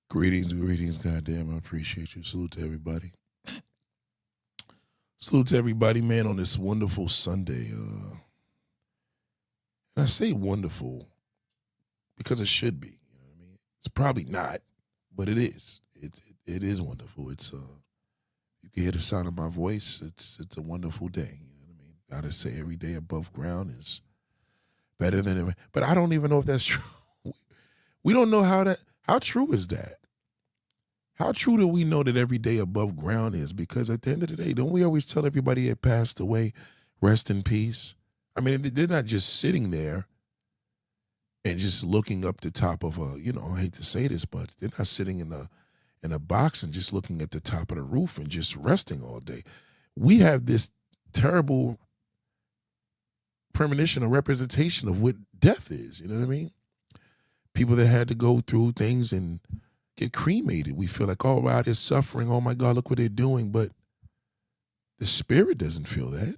Greetings, goddamn. I appreciate you. Salute to everybody. Salute to everybody, man, on this wonderful Sunday. And I say wonderful because it should be. You know what I mean? It's probably not, but it is. It is wonderful. You can hear the sound of my voice. It's a wonderful day. You know what I mean? Gotta say every day above ground is better than ever. But I don't even know if that's true. We don't know how true is that? How true do we know that every day above ground is? Because at the end of the day, don't we always tell everybody that passed away, rest in peace? I mean, they're not just sitting there and just looking up the top of I hate to say this, but they're not sitting in a box and just looking at the top of the roof and just resting all day. We have this terrible premonition or representation of what death is, you know what I mean? People that had to go through things and get cremated. We feel like, oh, wow, they're suffering. Oh, my God, look what they're doing. But the spirit doesn't feel that.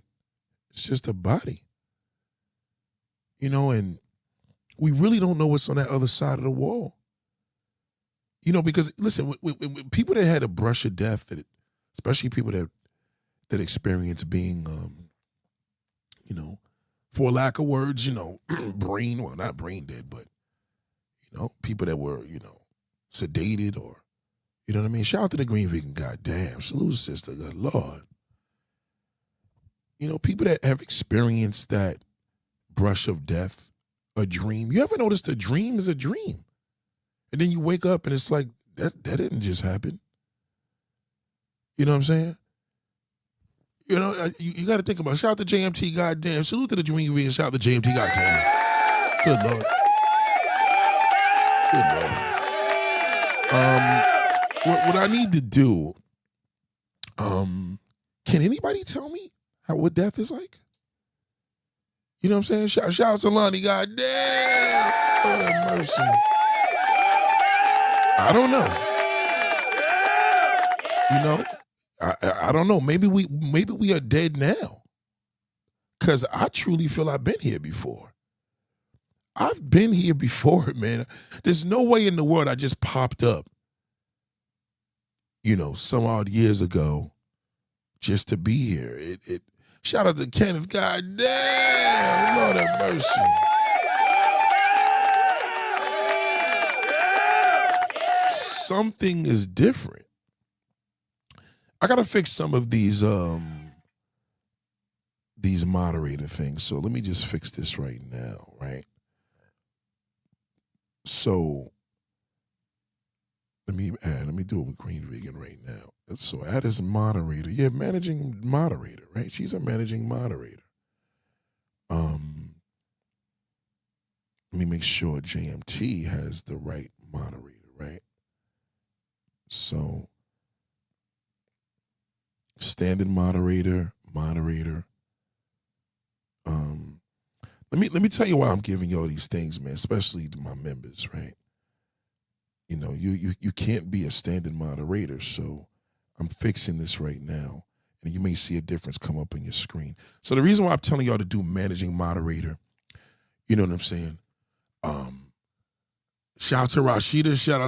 It's just a body. And we really don't know what's on that other side of the wall. Because, listen, with people that had a brush of death, especially people that experience being, for lack of words, not brain dead, but, people that were, sedated or, you know what I mean? Shout out to the Green Vegan, goddamn. Salute, sister, good Lord. People that have experienced that brush of death, a dream. You ever noticed a dream is a dream? And then you wake up and it's like, that didn't just happen. You know what I'm saying? You got to think about it. Shout out to JMT, goddamn. Salute to the Green Vegan, shout out to JMT, goddamn. Good Lord. Good Lord. What I need to do, can anybody tell me what death is like? You know what I'm saying? Shout out to Lonnie, goddamn. Lord have mercy. I don't know. I don't know. Maybe we are dead now. Cause I truly feel I've been here before. I've been here before, man. There's no way in the world I just popped up, some odd years ago just to be here. Shout out to Kenneth, goddamn, Lord have mercy. Something is different. I gotta fix some of these moderator things. So let me just fix this right now, right? So let me do it with Green Vegan right now. So add as moderator. Yeah, managing moderator, right? She's a managing moderator. Let me make sure JMT has the right moderator, right? So standard moderator. Let me tell you why I'm giving you all these things, man, especially to my members, right? You can't be a standard moderator, so I'm fixing this right now, and you may see a difference come up on your screen. So the reason why I'm telling y'all to do managing moderator, you know what I'm saying? Shout out to Rashida, shout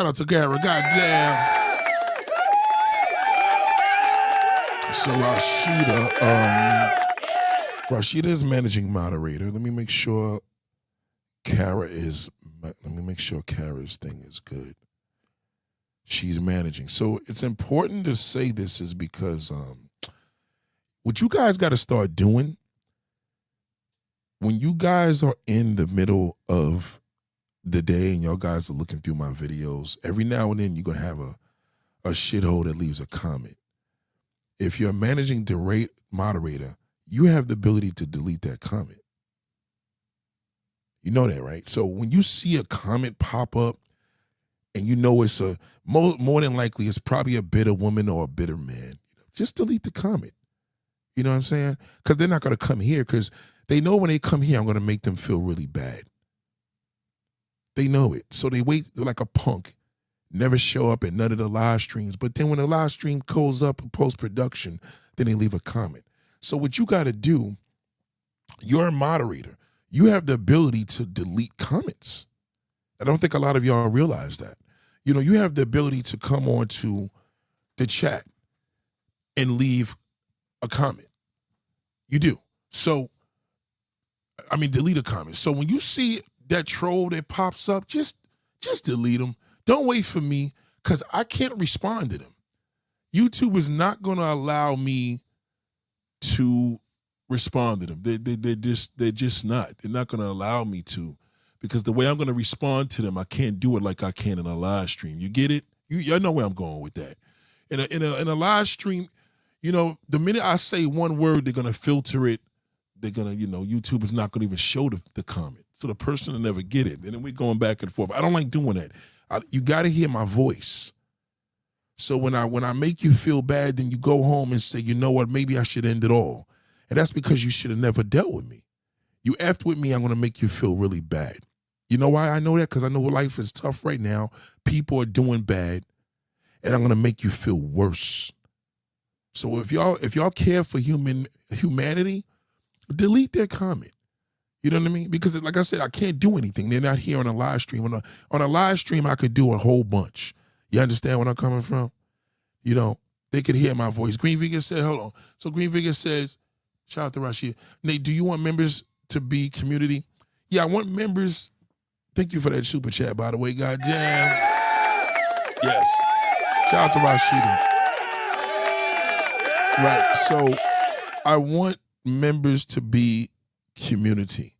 out to Gara, goddamn. So Rashida is managing moderator. Let me make sure Kara's thing is good. She's managing. So it's important to say this is because what you guys got to start doing when you guys are in the middle of the day and y'all guys are looking through my videos, every now and then you're going to have a shithole that leaves a comment. If you're managing the moderator, you have the ability to delete that comment. You know that, right? So when you see a comment pop up and you know it's more than likely it's probably a bitter woman or a bitter man, just delete the comment. You know what I'm saying? Because they're not going to come here because they know when they come here, I'm going to make them feel really bad. They know it. So they wait like a punk, never show up at none of the live streams. But then when the live stream goes up in post-production, then they leave a comment. So what you got to do, you're a moderator. You have the ability to delete comments. I don't think a lot of y'all realize that. you have the ability to come on to the chat and leave a comment. You do. So, I mean, delete a comment. So when you see that troll that pops up, just delete them. Don't wait for me, because I can't respond to them. YouTube is not going to allow me to respond to them. They're just not. They're not going to allow me to, because the way I'm going to respond to them, I can't do it like I can in a live stream. You get it? You know where I'm going with that. In a live stream, the minute I say one word, they're going to filter it. They're going to, YouTube is not going to even show the comment. So the person will never get it. And then we're going back and forth. I don't like doing that. You got to hear my voice. So when I make you feel bad, then you go home and say, you know what, maybe I should end it all. And that's because you should have never dealt with me. You effed with me, I'm going to make you feel really bad. You know why I know that? Because I know life is tough right now. People are doing bad. And I'm going to make you feel worse. So if y'all care for humanity, delete their comment. You know what I mean? Because like I said, I can't do anything. They're not here on a live stream. On a live stream, I could do a whole bunch. You understand where I'm coming from? They could hear my voice. Green Vegan said, hold on. So Green Vegan says, shout out to Rashid. Nate, do you want members to be community? Yeah, I want members. Thank you for that super chat, by the way. God damn. Yes. Shout out to Rashida. Right. So I want members to be community.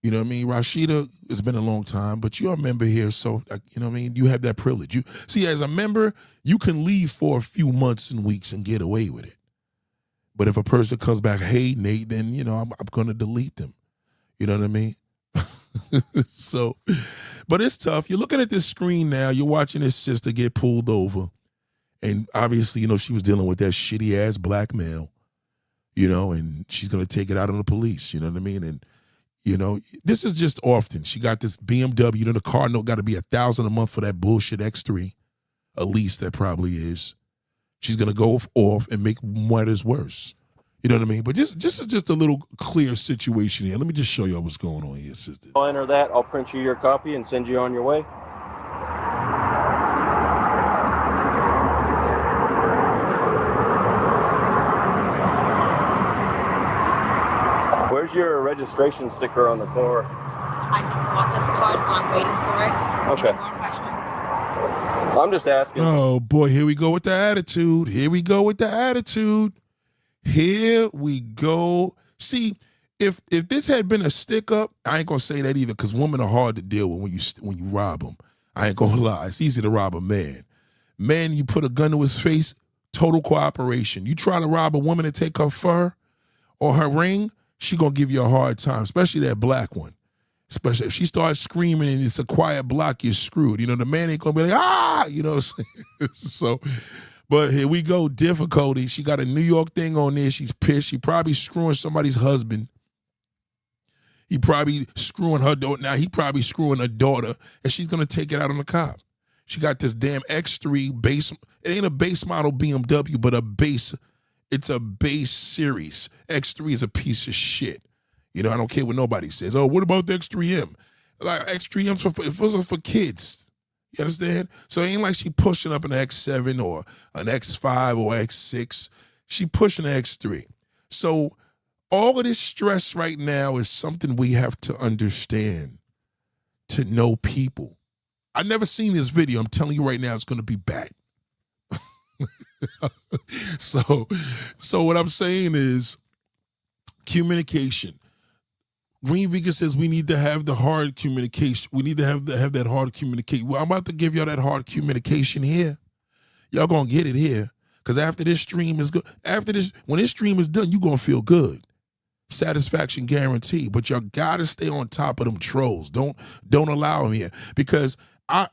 You know what I mean? Rashida, it's been a long time, but you're a member here, so you know what I mean? You have that privilege. You see, as a member, you can leave for a few months and weeks and get away with it. But if a person comes back, hey, Nate, then, I'm going to delete them. You know what I mean? So, but it's tough. You're looking at this screen now. You're watching his sister get pulled over. And obviously, she was dealing with that shitty-ass blackmail, and she's going to take it out on the police. You know what I mean? And, this is just often. She got this BMW. The car note got to be $1,000 a month for that bullshit X3. At least that probably is. She's going to go off and make matters worse. You know what I mean? But this is just a little clear situation here. Let me just show you what's going on here, sister. I'll enter that. I'll print you your copy and send you on your way. Where's your registration sticker on the car? I just bought this car, so I'm waiting for it. Okay. Any more questions? I'm just asking. Oh, boy, here we go with the attitude. Here we go. See, if this had been a stick-up, I ain't going to say that either, because women are hard to deal with when you rob them. I ain't going to lie. It's easy to rob a man. Man, you put a gun to his face, total cooperation. You try to rob a woman and take her fur or her ring, she going to give you a hard time, especially that black one. Especially if she starts screaming and it's a quiet block, you're screwed. The man ain't going to be like, ah, So, but here we go, difficulty. She got a New York thing on there. She's pissed. She probably screwing somebody's husband. He probably screwing her daughter. Now he probably screwing her daughter, and she's going to take it out on the cop. She got this damn X3 base. It ain't a base model BMW, but it's a base series. X3 is a piece of shit. I don't care what nobody says. Oh, what about the X3M? Like X3M's for kids. You understand? So it ain't like she pushing up an X7 or an X5 or X6. She pushing an X3. So all of this stress right now is something we have to understand to know people. I've never seen this video. I'm telling you right now, it's going to be bad. So what I'm saying is communication. Green Vegan says we need to have the hard communication. We need to have that hard communication. Well, I'm about to give y'all that hard communication here. Y'all gonna get it here. Because after this stream is good, when this stream is done, you're gonna feel good. Satisfaction guaranteed. But y'all gotta stay on top of them trolls. Don't allow them here. Because I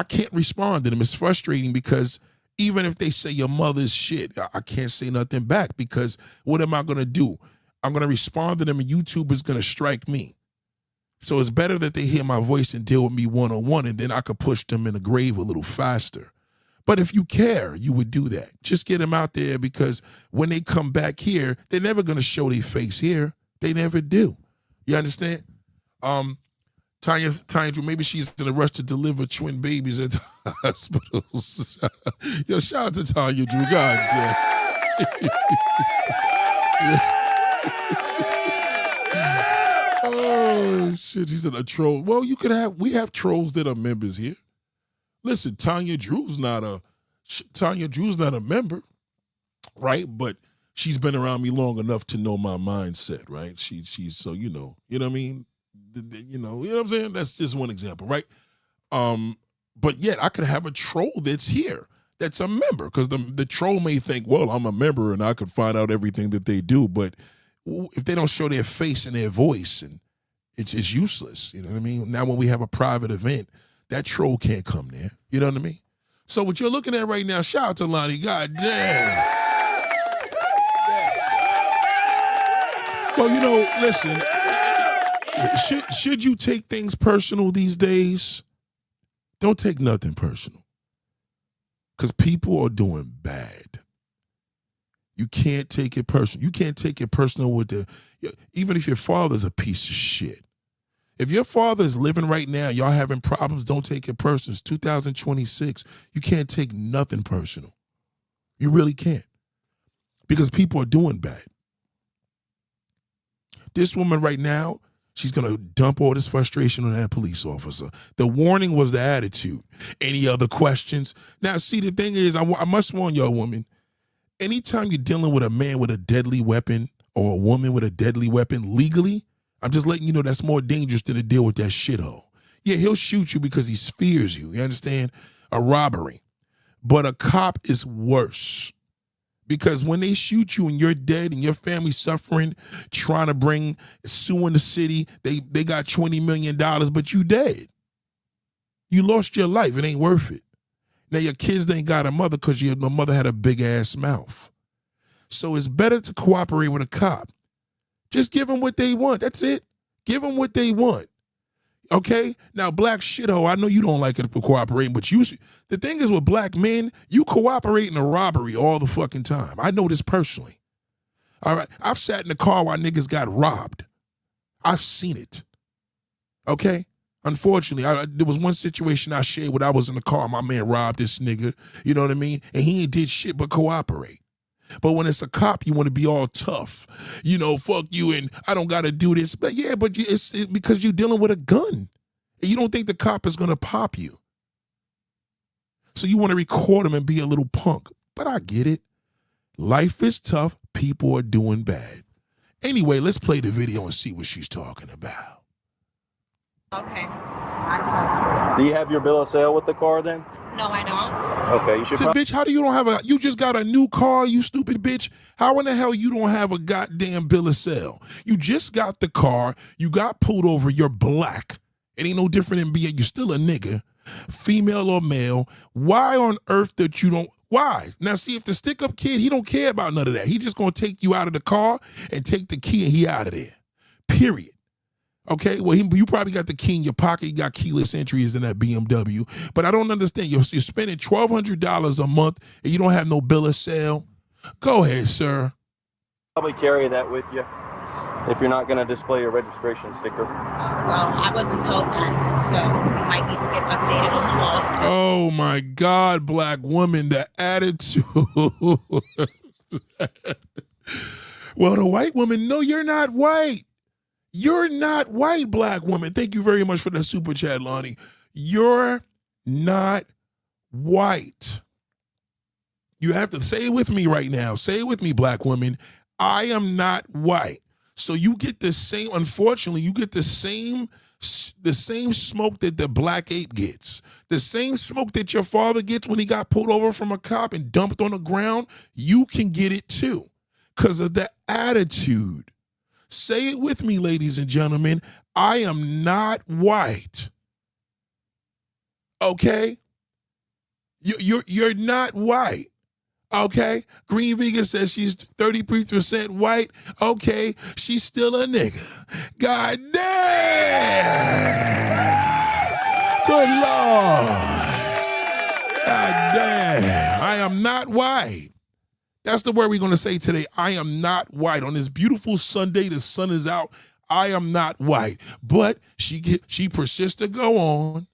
can't respond to them. It's frustrating because even if they say your mother's shit, I can't say nothing back, because what am I gonna do? I'm going to respond to them, and YouTube is going to strike me. So it's better that they hear my voice and deal with me one-on-one, and then I could push them in the grave a little faster. But if you care, you would do that. Just get them out there, because when they come back here, they're never going to show their face here. They never do. You understand? Tanya Drew, maybe she's in a rush to deliver twin babies at the hospitals. Yo, shout out to Tanya Drew. God, oh shit, he's a troll. Well, we have trolls that are members here. Listen, Tanya Drew's not a member, right? But she's been around me long enough to know my mindset, right? She's so you know what I mean. You know what I'm saying? That's just one example, right? But yet I could have a troll that's here, that's a member, because the troll may think, well, I'm a member and I could find out everything that they do, but if they don't show their face and their voice, and it's useless. You know what I mean? Now when we have a private event, that troll can't come there. You know what I mean? So what you're looking at right now, shout out to Lonnie. God damn. Well, you know, listen, should you take things personal these days? Don't take nothing personal. Because people are doing bad. You can't take it personal. You can't take it personal even if your father's a piece of shit. If your father is living right now, y'all having problems, don't take it personal. It's 2026. You can't take nothing personal. You really can't. Because people are doing bad. This woman right now, she's going to dump all this frustration on that police officer. The warning was the attitude. Any other questions? Now, see, the thing is, I must warn y'all, woman, anytime you're dealing with a man with a deadly weapon or a woman with a deadly weapon legally, I'm just letting you know that's more dangerous than to deal with that shithole. Yeah, he'll shoot you because he fears you. You understand? A robbery. But a cop is worse. Because when they shoot you and you're dead and your family's suffering, trying to suing the city, they got $20 million, but you dead. You lost your life. It ain't worth it. Now your kids ain't got a mother because your mother had a big ass mouth. So it's better to cooperate with a cop. Just give them what they want. That's it. Give them what they want. Okay? Now, black shithole, I know you don't like it for cooperating, but the thing is with black men, you cooperate in a robbery all the fucking time. I know this personally. All right? I've sat in the car while niggas got robbed. I've seen it. Okay? Unfortunately, there was one situation I shared when I was in the car. My man robbed this nigga, you know what I mean? And he ain't did shit but cooperate. But when it's a cop, you want to be all tough. You know, fuck you and I don't got to do this. But yeah, but it's because you're dealing with a gun. And you don't think the cop is going to pop you. So you want to record him and be a little punk. But I get it. Life is tough. People are doing bad. Anyway, let's play the video and see what she's talking about. Okay. I told Do you have your bill of sale with the car then? you. No, I don't. Okay, you should. Bitch, how do you don't have you just got a new car, you stupid bitch? How in the hell you don't have a goddamn bill of sale? You just got the car, you got pulled over, you're black. It ain't no different than being, you're still a nigga, female or male. Why on earth that you don't, why? Now see, if the stick-up kid, he don't care about none of that. He just gonna take you out of the car and take the key and he out of there, period. Okay, well, you probably got the key in your pocket. You got keyless entries in that BMW. But I don't understand. You're spending $1,200 a month and you don't have no bill of sale. Go ahead, sir. Probably carry that with you if you're not going to display your registration sticker. Well, I wasn't told that, so we might need to get updated on the laws. Oh, my God, black woman, the attitude. Well, the white woman, no, you're not white. You're not white, black woman. Thank you very much for the super chat, Lonnie. You're not white. You have to say it with me right now. Say it with me, black woman. I am not white. So you get the same, unfortunately, you get the same smoke that the black ape gets. The same smoke that your father gets when he got pulled over from a cop and dumped on the ground. You can get it too because of the attitude. Say it with me, ladies and gentlemen. I am not white. Okay? You're not white. Okay? Green Vegan says she's 33% white. Okay, she's still a nigga. God damn. Good Lord. God damn. I am not white. That's the word we're going to say today. I am not white. On this beautiful Sunday, the sun is out. I am not white. But she persists to go on.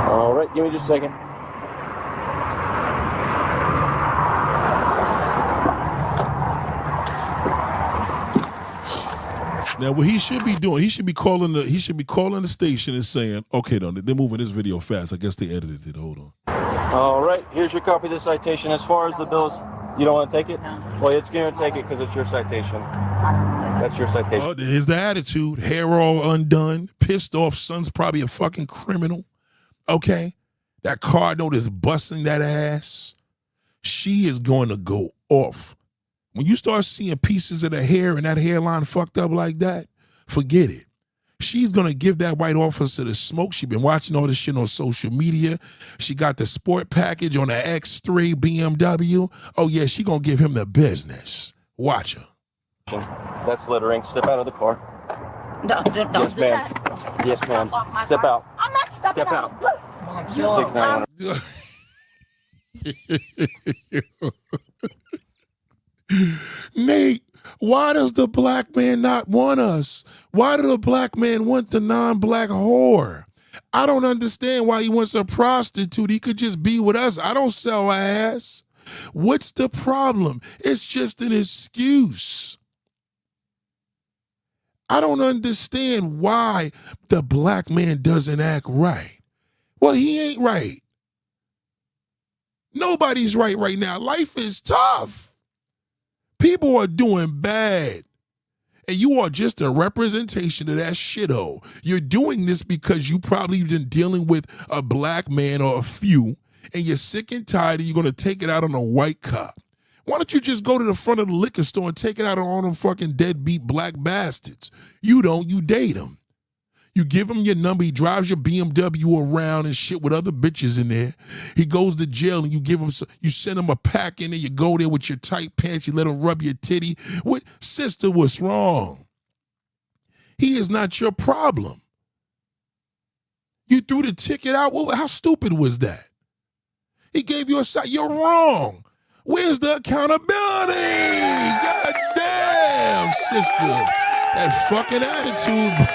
All right, give me just a second. Now, what he should be doing, he should be calling the station and saying, okay, they're moving this video fast. I guess they edited it. Hold on. All right, here's your copy of the citation. As far as the bills, you don't want to take it? Well, it's going to take it because it's your citation. That's your citation. Oh, here's the attitude. Hair all undone. Pissed off. Son's probably a fucking criminal. Okay? That car note is busting that ass. She is going to go off. When you start seeing pieces of the hair and that hairline fucked up like that, forget it. She's going to give that white officer the smoke. She's been watching all this shit on social media. She got the sport package on the X3 BMW. Oh, yeah, she going to give him the business. Watch her. That's littering. Step out of the car. Don't yes, do ma'am. that. Yes, ma'am. Step out. I'm not stepping Step out. Look. 691. Nate, why does the black man not want us? Why do the black man want the non-black whore? I don't understand why he wants a prostitute. He could just be with us. I don't sell ass. What's the problem? It's just an excuse. I don't understand why the black man doesn't act right. Well, he ain't right. Nobody's right now. Life is tough. People are doing bad. And you are just a representation of that shithole. You're doing this because you probably been dealing with a black man or a few, and you're sick and tired and you're going to take it out on a white cop. Why don't you just go to the front of the liquor store and take it out on all them fucking deadbeat black bastards? You don't, you date them. You give him your number, he drives your BMW around and shit with other bitches in there. He goes to jail and you send him a pack in there, you go there with your tight pants, you let him rub your titty. What, sister, what's wrong? He is not your problem. You threw the ticket out, well, how stupid was that? He gave you a side, you're wrong. Where's the accountability? God damn, sister. That fucking attitude.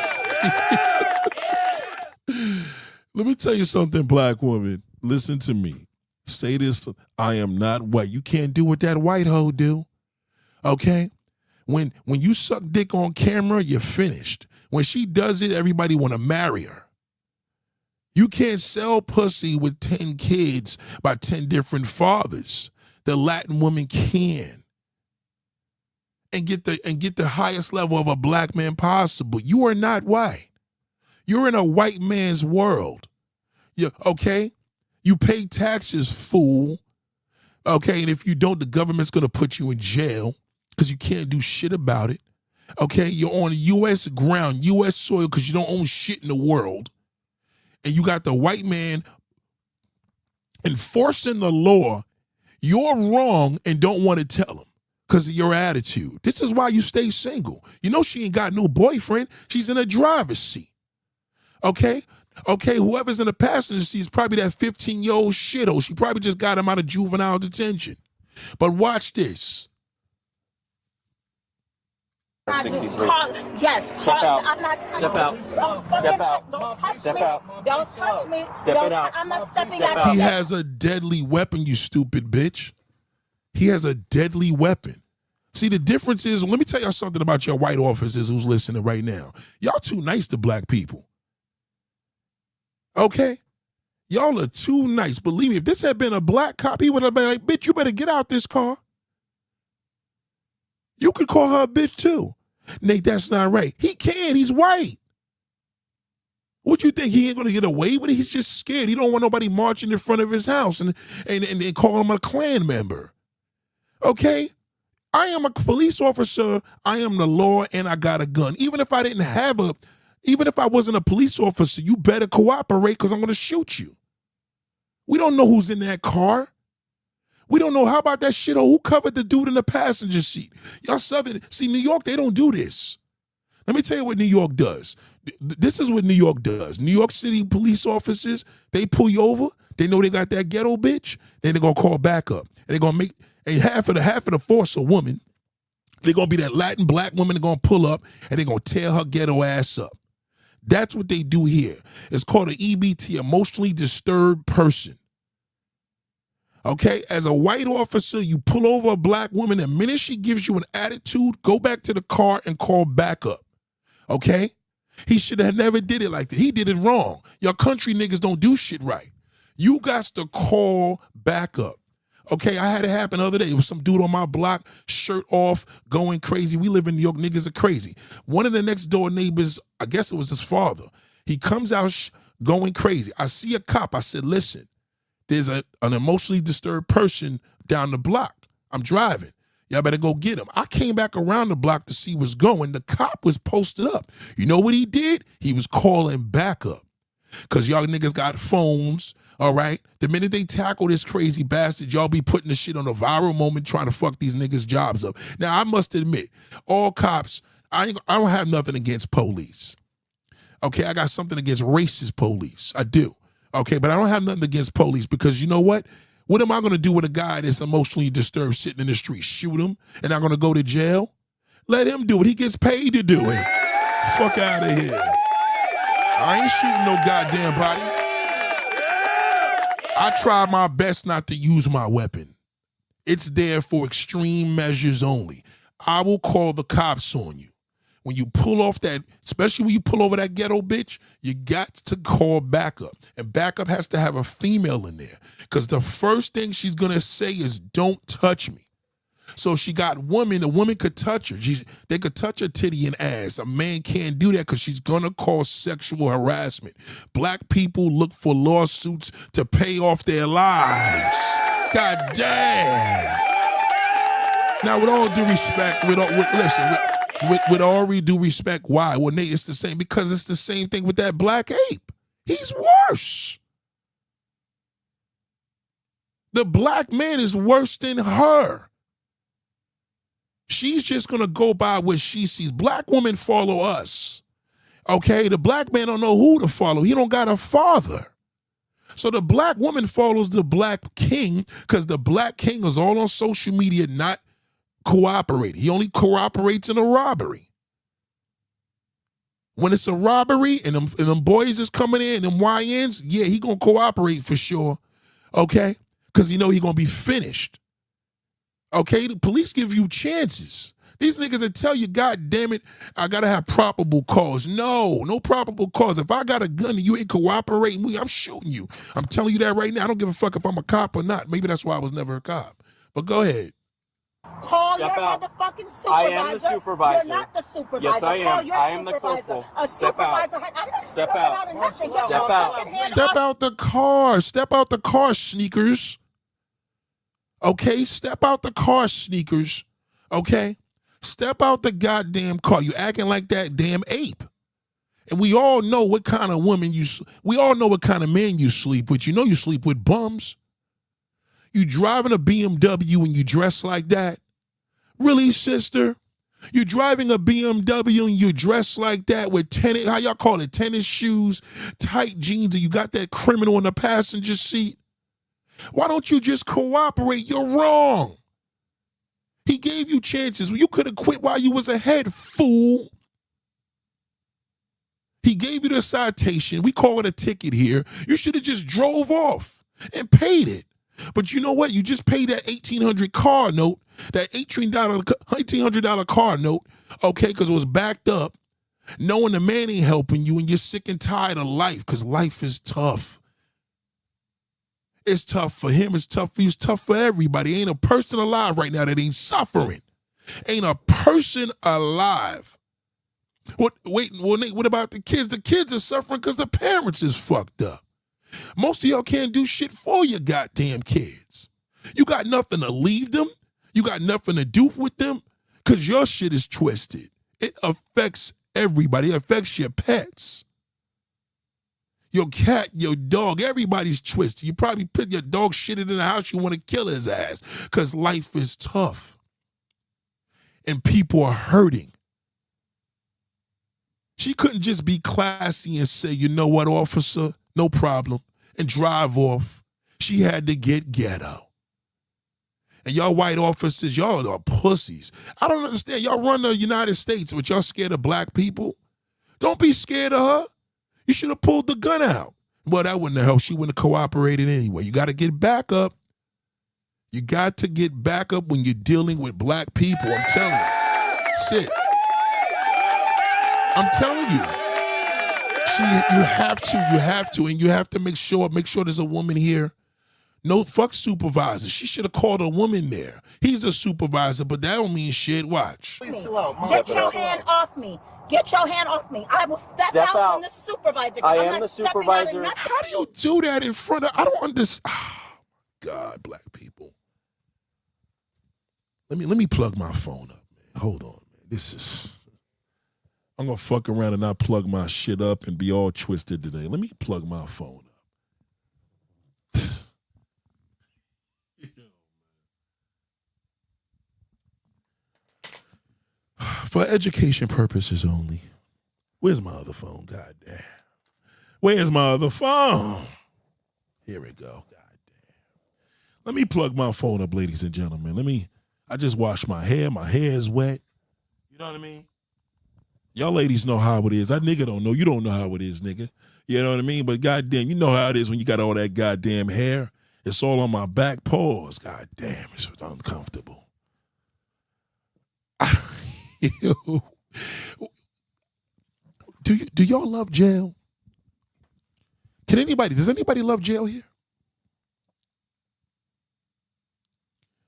Let me tell you something, black woman. Listen to me. Say this, I am not white. You can't do what that white hoe do. Okay? When you suck dick on camera, you're finished. When she does it, everybody want to marry her. You can't sell pussy with 10 kids by 10 different fathers. The Latin woman can. And get the highest level of a black man possible. You are not white. You're in a white man's world. Okay? You pay taxes, fool. Okay, and if you don't, the government's gonna put you in jail because you can't do shit about it. Okay, you're on U.S. ground, U.S. soil because you don't own shit in the world. And you got the white man enforcing the law. You're wrong and don't want to tell him because of your attitude. This is why you stay single. You know she ain't got no boyfriend. She's in a driver's seat. Okay? Okay, whoever's in the passenger seat is probably that 15-year-old shithole. She probably just got him out of juvenile detention. But watch this. 63. Yes. Step out. I'm not Step out. Step out. Don't touch Step me. out. Don't touch me. Step it out. I'm not stepping Step out. out. He has a deadly weapon, you stupid bitch. He has a deadly weapon. See, the difference is, let me tell y'all something about your white officers who's listening right now. Y'all too nice to black people. Okay? Y'all are too nice. Believe me, if this had been a black cop, he would have been like, bitch, you better get out this car. You could call her a bitch too. Nate, that's not right. He can. He's white. What you think? He ain't going to get away with it? He's just scared. He don't want nobody marching in front of his house and call him a Klan member. Okay? I am a police officer. I am the law, and I got a gun. Even if I wasn't a police officer, you better cooperate because I'm going to shoot you. We don't know who's in that car. We don't know. How about that shit? Oh, who covered the dude in the passenger seat? Y'all Southern. See, New York, they don't do this. Let me tell you what New York does. This is what New York does. New York City police officers, they pull you over. They know they got that ghetto bitch. Then they're going to call backup. And they're going to make, and half of the force a woman. They're going to be that Latin black woman. They're going to pull up and they're going to tear her ghetto ass up. That's what they do here. It's called an EBT, emotionally disturbed person. Okay, as a white officer, you pull over a black woman. The minute she gives you an attitude, go back to the car and call backup. Okay? He should have never did it like that. He did it wrong. Your country niggas don't do shit right. You got to call backup. Okay, I had it happen the other day. It was some dude on my block, shirt off, going crazy. We live in New York. Niggas are crazy. One of the next door neighbors, I guess it was his father, he comes out going crazy. I see a cop. I said, listen, there's an emotionally disturbed person down the block. I'm driving. Y'all better go get him. I came back around the block to see what's going. The cop was posted up. You know what he did? He was calling backup. Because y'all niggas got phones, all right? The minute they tackle this crazy bastard, y'all be putting the shit on a viral moment trying to fuck these niggas' jobs up. Now, I must admit, all cops, I don't have nothing against police. Okay, I got something against racist police. I do. Okay, but I don't have nothing against police because you know what? What am I going to do with a guy that's emotionally disturbed sitting in the street? Shoot him and I'm going to go to jail? Let him do it. He gets paid to do it. Fuck out of here. I ain't shooting no goddamn body. I try my best not to use my weapon. It's there for extreme measures only. I will call the cops on you. When you pull off that, especially when you pull over that ghetto bitch, you got to call backup. And backup has to have a female in there. Because the first thing she's going to say is, don't touch me. So she got women, a woman could touch her. They could touch her titty and ass. A man can't do that because she's going to cause sexual harassment. Black people look for lawsuits to pay off their lives. God damn. Now, with all due respect, with all due respect, why? Well, Nate, it's the same because it's the same thing with that black ape. He's worse. The black man is worse than her. She's just going to go by what she sees. Black women follow us. Okay? The black man don't know who to follow. He don't got a father. So the black woman follows the black king because the black king is all on social media not cooperating. He only cooperates in a robbery. When it's a robbery and them boys is coming in, them YNs, yeah, he going to cooperate for sure. Okay? Because he know he going to be finished. Okay, the police give you chances. These niggas that tell you, God damn it, I gotta have probable cause. No probable cause. If I got a gun and you ain't cooperating with me, I'm shooting you. I'm telling you that right now. I don't give a fuck if I'm a cop or not. Maybe that's why I was never a cop. But go ahead. Call Step your out. motherfucking supervisor. I am the supervisor. You're not the supervisor. Yes, I am. Call your I am the supervisor. corporal. A Step out. supervisor. I'm not Step stepping out. out of nothing. Get Step your out. fucking hand Step up. out the car. Step out the car, sneakers. Okay, step out the car, sneakers. Okay? Step out the goddamn car. You acting like that damn ape. And we all know what kind of woman we all know what kind of man you sleep with. You know you sleep with bums. You driving a BMW and you dress like that? Really, sister? You driving a BMW and you dress like that with tennis, how y'all call it, tennis shoes, tight jeans, and you got that criminal in the passenger seat? Why don't you just cooperate? You're wrong. He gave you chances. You could have quit while you was ahead, fool. He gave you the citation. We call it a ticket here. You should have just drove off and paid it. But you know what? You just paid that $1,800 car note, that $1,800 car note, okay, because it was backed up, knowing the man ain't helping you and you're sick and tired of life because life is tough. It's tough for him. It's tough for you. It's tough for everybody. Ain't a person alive right now that ain't suffering. Ain't a person alive. Nate, what about the kids? The kids are suffering because the parents is fucked up. Most of y'all can't do shit for your goddamn kids. You got nothing to leave them. You got nothing to do with them because your shit is twisted. It affects everybody. It affects your pets. your cat, your dog, everybody's twisted. You probably put your dog shitted in the house, you want to kill his ass because life is tough and people are hurting. She couldn't just be classy and say, you know what, officer, no problem, and drive off. She had to get ghetto. And y'all white officers, y'all are pussies. I don't understand. Y'all run the United States, but y'all scared of black people? Don't be scared of her. You should have pulled the gun out. Well, that wouldn't have helped. She wouldn't have cooperated anyway. You got to get back up. You got to get back up when you're dealing with black people. I'm telling you. Shit. I'm telling you. You have to, and you have to make sure there's a woman here. No, fuck supervisor. She should have called a woman there. He's a supervisor, but that don't mean shit. Watch. Get your hand off me. Get your hand off me. I will step out when the supervisor. I am the supervisor. How do you do that in front of? I don't understand. Oh, God, black people. Let me plug my phone up, man. Hold on, man. I'm gonna fuck around and not plug my shit up and be all twisted today. Let me plug my phone up. For education purposes only. Where's my other phone? God damn. Where's my other phone? Here we go. God damn. Let me plug my phone up, ladies and gentlemen. I just washed my hair. My hair is wet. You know what I mean? Y'all ladies know how it is. That nigga don't know. You don't know how it is, nigga. You know what I mean? But goddamn, you know how it is when you got all that goddamn hair. It's all on my back paws. God damn, it's uncomfortable. Do y'all love jail? Does anybody love jail here?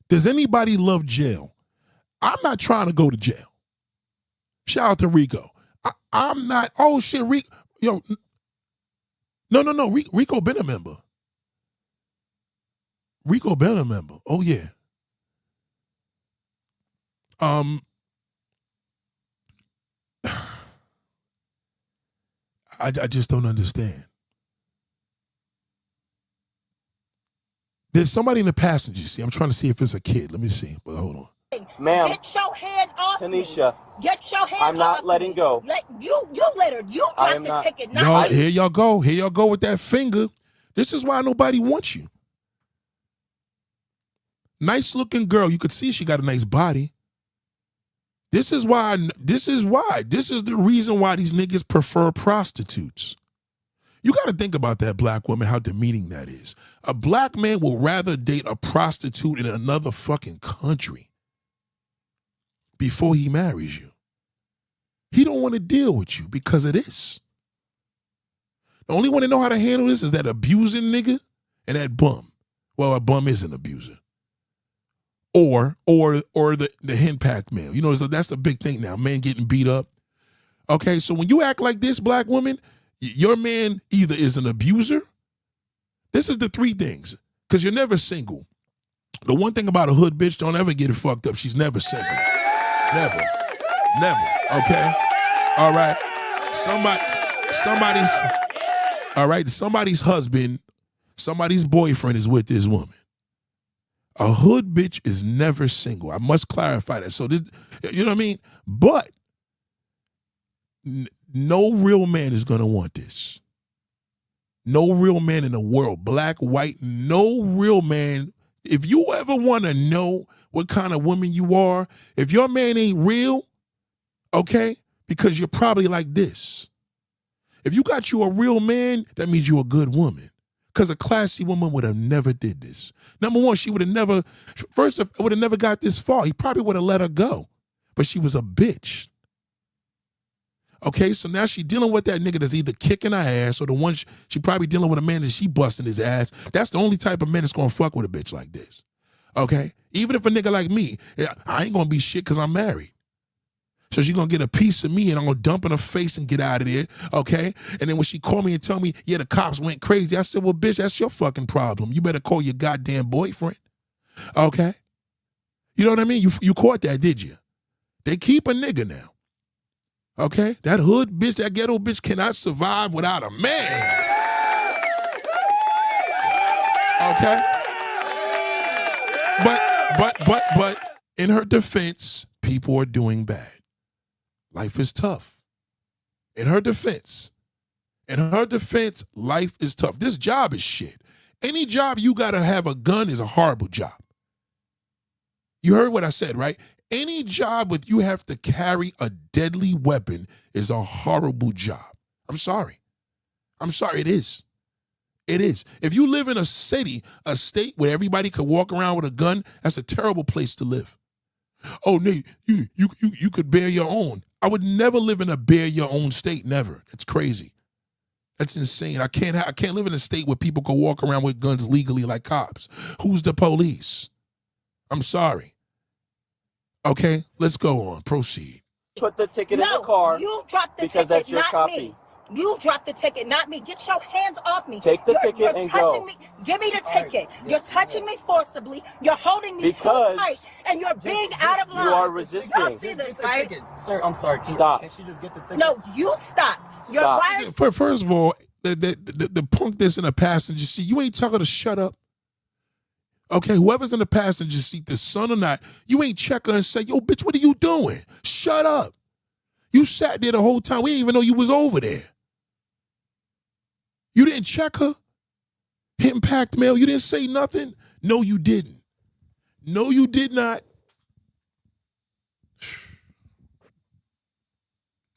Does anybody love jail? I'm not trying to go to jail. Shout out to Rico. I'm not, oh shit, Rico, yo, no, Rico been a member. Rico been a member, oh yeah. I just don't understand. There's somebody in the passenger seat. I'm trying to see if it's a kid. Let me see, but hold on. Ma'am. Get your hand off Tanisha. me. Get your hand I'm not off letting me. go. You let her. You dropped the ticket. Y'all, here y'all go. Here y'all go with that finger. This is why nobody wants you. Nice looking girl. You could see she got a nice body. This is the reason why these niggas prefer prostitutes. You got to think about that, black woman, how demeaning that is. A black man will rather date a prostitute in another fucking country before he marries you. He don't want to deal with you because of this. The only one that know how to handle this is that abusing nigga and that bum. Well, a bum is an abuser. Or the henpacked male. You know, so that's the big thing now. Men getting beat up. Okay, so when you act like this, black woman, your man either is an abuser. This is the three things. Because you're never single. The one thing about a hood bitch, don't ever get it fucked up. She's never single. Never. Okay? All right. Somebody's husband, somebody's boyfriend is with this woman. A hood bitch is never single. I must clarify that. So this, you know what I mean? But no real man is going to want this. No real man in the world, black, white, no real man. If you ever want to know what kind of woman you are, if your man ain't real, okay, because you're probably like this. If you got you a real man, that means you're a good woman. Because a classy woman would have never did this. Number one, she would have never got this far. He probably would have let her go. But she was a bitch. Okay, so now she dealing with that nigga that's either kicking her ass or the one she probably dealing with a man that she busting his ass. That's the only type of man that's going to fuck with a bitch like this. Okay? Even if a nigga like me, I ain't going to be shit because I'm married. So she's going to get a piece of me and I'm going to dump in her face and get out of there, okay? And then when she called me and tell me, yeah, the cops went crazy, I said, well, bitch, that's your fucking problem. You better call your goddamn boyfriend, okay? You know what I mean? You caught that, did you? They keep a nigga now, okay? That hood bitch, that ghetto bitch cannot survive without a man. Okay? But in her defense, people are doing bad. Life is tough. In her defense, life is tough. This job is shit. Any job you gotta have a gun is a horrible job. You heard what I said, right? Any job with you have to carry a deadly weapon is a horrible job. I'm sorry, it is. It is. If you live in a state where everybody could walk around with a gun, that's a terrible place to live. Oh, Nate, you could bear your own. I would never live in a bear your own state. Never. That's crazy. That's insane. I can't live in a state where people can walk around with guns legally like cops. Who's the police? I'm sorry. Okay, let's go on. Proceed. Put the ticket in the car. You dropped the because ticket, that's your not copy. me. You dropped the ticket, not me. Get your hands off me. Take the ticket you're and touching go. Me. Give me the ticket. You're touching me forcibly. You're holding me too tight, and you're being out of line. You are resisting. Y'all see this, right? Sir, I'm sorry. Stop. Can she just get the ticket? No, you stop. You're Stop. why First of all, the punk that's in the passenger seat, you ain't telling her to shut up. Okay, whoever's in the passenger seat, the son or not, you ain't check her and say, yo, bitch, what are you doing? Shut up. You sat there the whole time. We didn't even know you was over there. You didn't check her? Hit impact mail. You didn't say nothing? No, you didn't. No, you did not.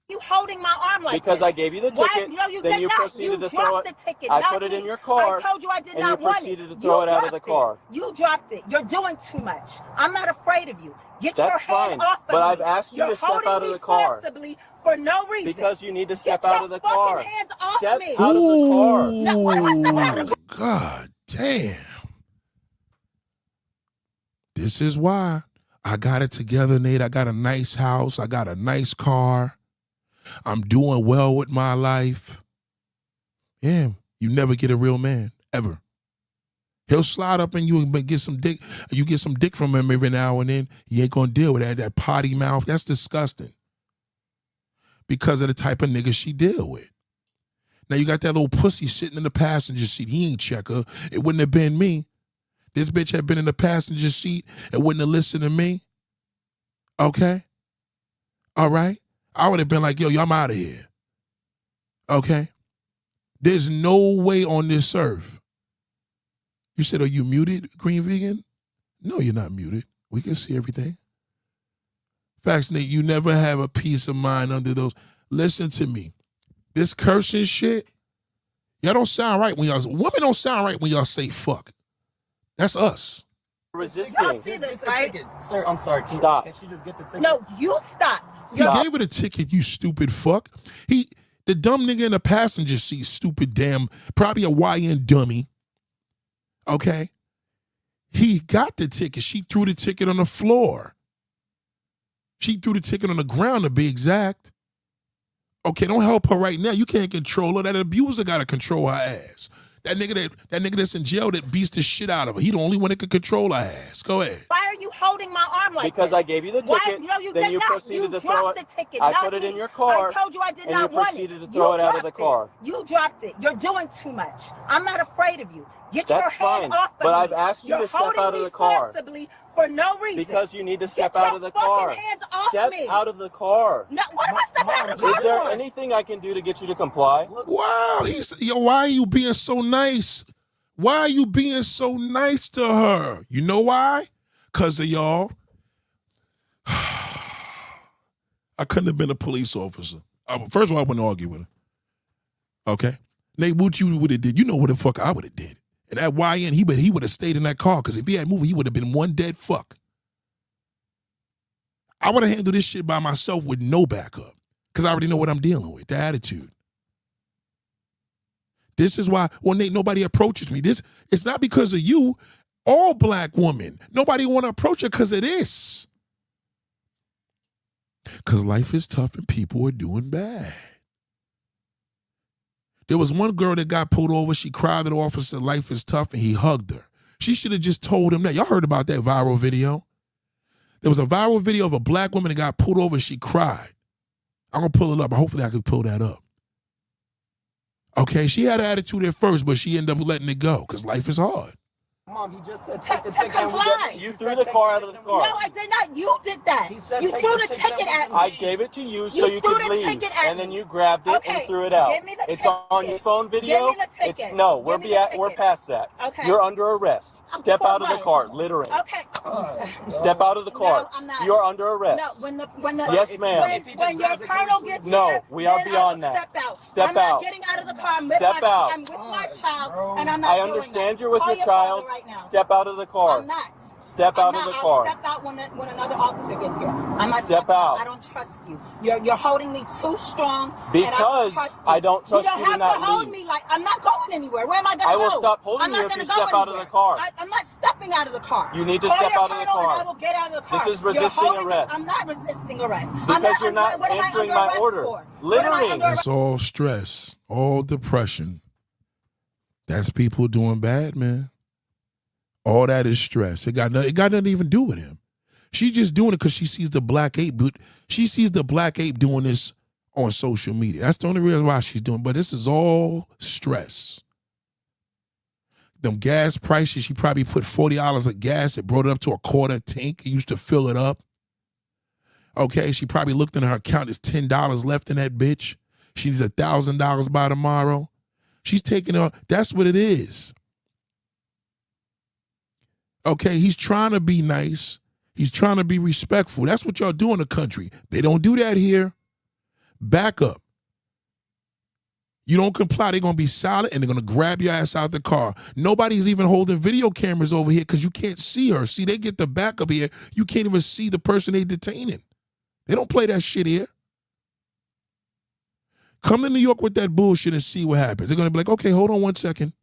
you holding my arm like Because this? I gave you the ticket, No, you then did you not. proceeded You to throw dropped it. the ticket. I not put it me. in your car, I told you I did and not you want proceeded it. to throw it out of the dropped car. You dropped it. You're doing too much. I'm not afraid of you. Get your That's hand fine, off of but me. I've asked you You're to step holding out of me the car. forcibly for no reason. Because you need to step Get out your of the fucking car. hands off Step me. out of the car. No, what am I supposed to do? God damn. This is why I got it together, Nate. I got a nice house. I got a nice car. I'm doing well with my life. Yeah, you never get a real man, ever. He'll slide up in you and get some dick. You get some dick from him every now and then. You ain't gonna deal with that potty mouth. That's disgusting. Because of the type of nigga she deal with. Now you got that little pussy sitting in the passenger seat. He ain't check her. It wouldn't have been me. This bitch had been in the passenger seat and wouldn't have listened to me. Okay? All right? I would have been like, yo, I'm out of here. Okay? There's no way on this earth. You said, are you muted, Green Vegan? No, you're not muted. We can see everything. Facts, Nate, you never have a peace of mind under those. Listen to me. This cursing shit, y'all don't sound right when women don't sound right when y'all say fuck. That's us. Resisting. See this, Get the right? ticket. Sir, I'm sorry. Stop. Can she just get the ticket? No, you stop. He gave her the ticket, you stupid fuck. The dumb nigga in the passenger seat, stupid damn, probably a YN dummy. Okay? He got the ticket. She threw the ticket on the floor. She threw the ticket on the ground, to be exact. Okay, don't help her right now. You can't control her. That abuser got to control her ass. That nigga that's in jail that beats the shit out of her. He the only one that can control her ass. Go ahead. Why are you holding my arm like Because this? I gave you the Why? ticket, No, you then did you not. proceeded You to throw dropped it. the ticket. I not put it me. in your car, I told you I did and not you want proceeded it. to throw it out of the dropped car. You dropped it. You're doing too much. I'm not afraid of you. Get your That's hand fine, off of but me. I've asked you You're to step holding out of me the car. forcibly for no reason. Because you need to step Get out your of the fucking car. hands off Step me. out of the car. No, what am I stepping out of the car Is there for? anything I can do to get you to comply? Wow, why are you being so nice? Why are you being so nice to her? You know why? Because of y'all. I couldn't have been a police officer. First of all, I wouldn't argue with her. Okay? Nate, what you would have did, you know what the fuck I would have did. And that YN, he would have stayed in that car, because if he had moved, he would have been one dead fuck. I would have handled this shit by myself with no backup, because I already know what I'm dealing with, the attitude. This is why, well, Nate, nobody approaches me. It's not because of you. All black women, nobody want to approach her because of this. Because life is tough and people are doing bad. There was one girl that got pulled over. She cried at the officer, life is tough, and he hugged her. She should have just told him that. Y'all heard about that viral video? There was a viral video of a black woman that got pulled over and she cried. I'm going to pull it up. Hopefully I can pull that up. Okay, she had an attitude at first, but she ended up letting it go because life is hard. Mom, he just said To take the ticket. and we comply. get- You he threw said the take car out of the ticket. car. No, I did not. You did that. He said You take threw the the ticket ticket and at we I me. gave it to you so You you threw could the leave, ticket at and then me. you grabbed it Okay, and threw it out. give me the It's on your ticket. phone video. Give me the ticket. It's no, we're Give me the we're ticket. past that. Okay. You're under arrest. Step For out of the what? car, littering. Okay. Step out of the car. No, I'm not. You are under arrest. No, when the Yes, ma'am. when your colonel gets No, here, we are then beyond I will that. step out. Step I'm not out. getting out of the car. I'm Step with my, out. I'm with my child, and I'm not I doing understand that. you're with Call your your child. father right now. Step out of the car. I'm not. Step out I'm of not. the I'll car. step out when another officer gets here. I'm not Step stepping out. I don't trust you. You're holding me too strong. Because I don't trust you. you to don't have not to hold leave. me like I'm not going anywhere. Where am I going to go? I will stop holding I'm not you if gonna you go step out of the anywhere. car. I'm not stepping out of the car. You need to Call step your out of the colonel car. And I will get out of the car. This is resisting You're holding arrest. Me. I'm not resisting arrest. Because you're not what am I answering under my arrest order. for? Littering. What am I under That's all stress, all depression. That's people doing bad, man. All that is stress. It got nothing to even do with him. She's just doing it because she sees the black ape. She sees the black ape doing this on social media. That's the only reason why she's doing it. But this is all stress. Them gas prices, she probably put $40 of gas. It brought it up to a quarter tank. It used to fill it up. Okay, she probably looked in her account. There's $10 left in that bitch. She needs $1,000 by tomorrow. She's taking her. That's what it is. Okay, he's trying to be nice. He's trying to be respectful. That's what y'all do in the country. They don't do that here. Back up. You don't comply, they're going to be silent and they're going to grab your ass out the car. Nobody's even holding video cameras over here because you can't see her. See, they get the back up here. You can't even see the person they detaining. They don't play that shit here. Come to New York with that bullshit and see what happens. They're going to be like, okay, hold on one second.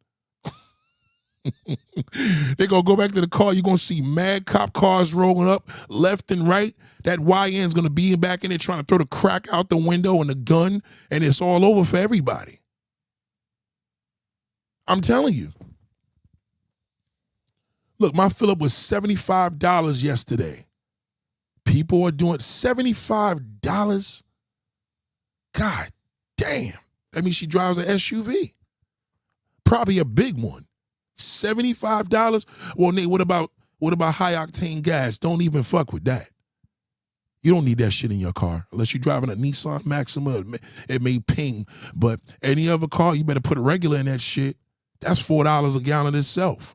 They're going to go back to the car. You're going to see mad cop cars rolling up left and right. That YN's going to be back in there trying to throw the crack out the window and the gun, and it's all over for everybody. I'm telling you. Look, my fill-up was $75 yesterday. People are doing $75. God damn. That means she drives an SUV. Probably a big one. $75? Well, Nate, what about high octane gas? Don't even fuck with that. You don't need that shit in your car unless you're driving a Nissan Maxima. It may ping, but any other car, you better put a regular in that shit. That's $4 a gallon itself.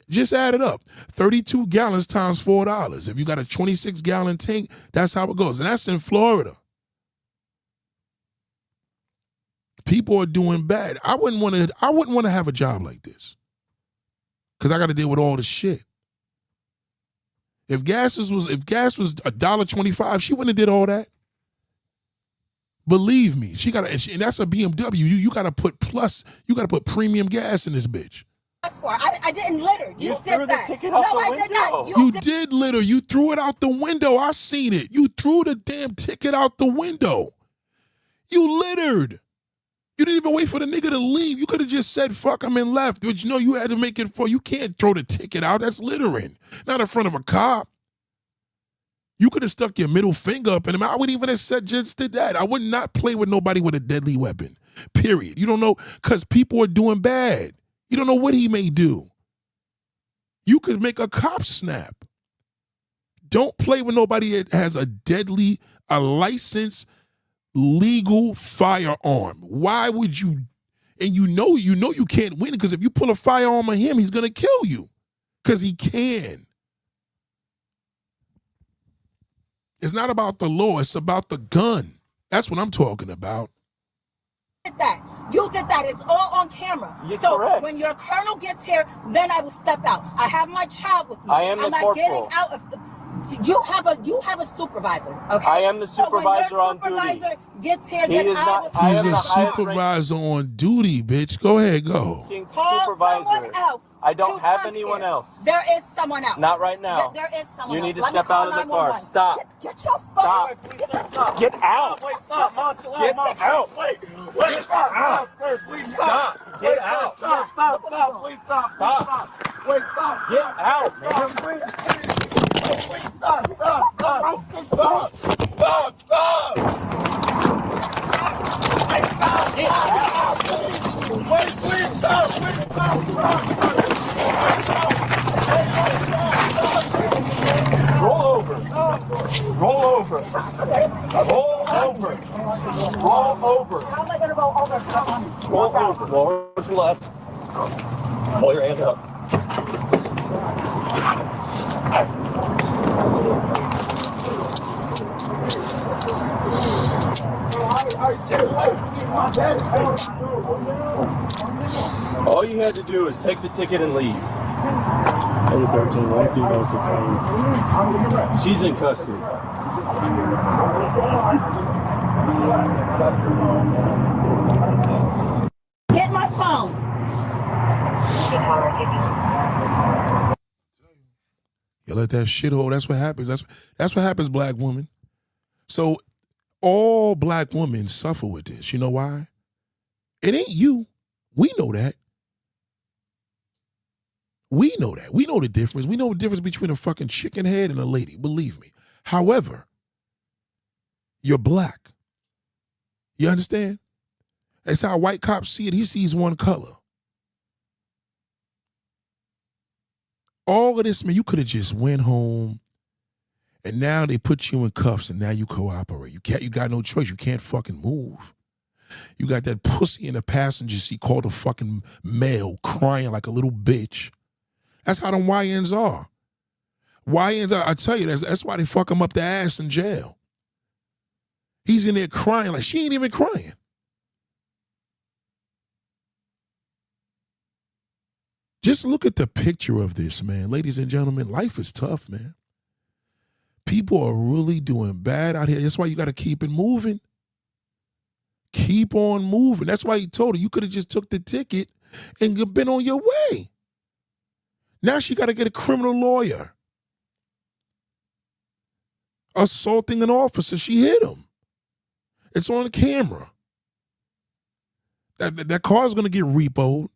Just add it up. 32 gallons times $4. If you got a 26-gallon tank, that's how it goes, and that's in Florida. People are doing bad. I wouldn't want to have a job like this. Because I got to deal with all the shit. If gas was $1.25, she wouldn't have did all that. Believe me, and that's a BMW. You got to put premium gas in this bitch. I didn't litter. You did threw that. the ticket out the I did not. window. You did litter. You threw it out the window. I seen it. You threw the damn ticket out the window. You littered. You didn't even wait for the nigga to leave. You could have just said, fuck him and left. But you know you had to make it for. You can't throw the ticket out. That's littering. Not in front of a cop. You could have stuck your middle finger up in him. I would even have said just did that. I would not play with nobody with a deadly weapon. Period. You don't know, because people are doing bad. You don't know what he may do. You could make a cop snap. Don't play with nobody that has a licensed legal firearm. Why would you? And you know you can't win, because if you pull a firearm on him, he's gonna kill you, because he can. It's not about the law, it's about the gun. That's what I'm talking about. You did that. It's all on camera. You're so correct. When your colonel gets here, then I will step out. I have my child with me. I am the corporal. Getting out of you have a supervisor. Okay. I am the supervisor on duty. So when your supervisor gets here, He then is not- will. I He's am a the highest supervisor on duty, bitch. Go ahead, go. Call Supervisor. someone else. I don't to have come anyone here. else. There is someone else. Not right now. There is someone You else. need to Let me step call out of the car. 911. Stop. Get your Stop. phone. Please, sir, stop. Get out. Wait, stop, Mom, chill Get out, Mom. out. Wait, stop, sir, please stop. Stop. Get out. Stop, please stop. Stop. Wait, stop. Get out, man. Stop, please, stop. Get out. Wait, please stop. Forward to left. Pull your hand up. All you had to do is take the ticket and leave. Under 13, one female detained. She's in custody. Get my phone. You let that shit hold. That's what happens. That's what happens, black woman. So all black women suffer with this. You know why? It ain't you. We know that. We know that. We know the difference. We know the difference between a fucking chicken head and a lady. Believe me. However, you're black. You understand? That's how white cops see it. He sees one color. All of this, man, you could have just went home and now they put you in cuffs and now you cooperate. You got no choice. You can't fucking move. You got that pussy in the passenger seat called a fucking male crying like a little bitch. That's how them YNs are. YNs, I tell you, that's why they fuck him up the ass in jail. He's in there crying like she ain't even crying. Just look at the picture of this, man. Ladies and gentlemen, life is tough, man. People are really doing bad out here. That's why you got to keep it moving. Keep on moving. That's why he told her you could have just took the ticket and been on your way. Now she got to get a criminal lawyer. Assaulting an officer. She hit him. It's on camera. That car's going to get repoed.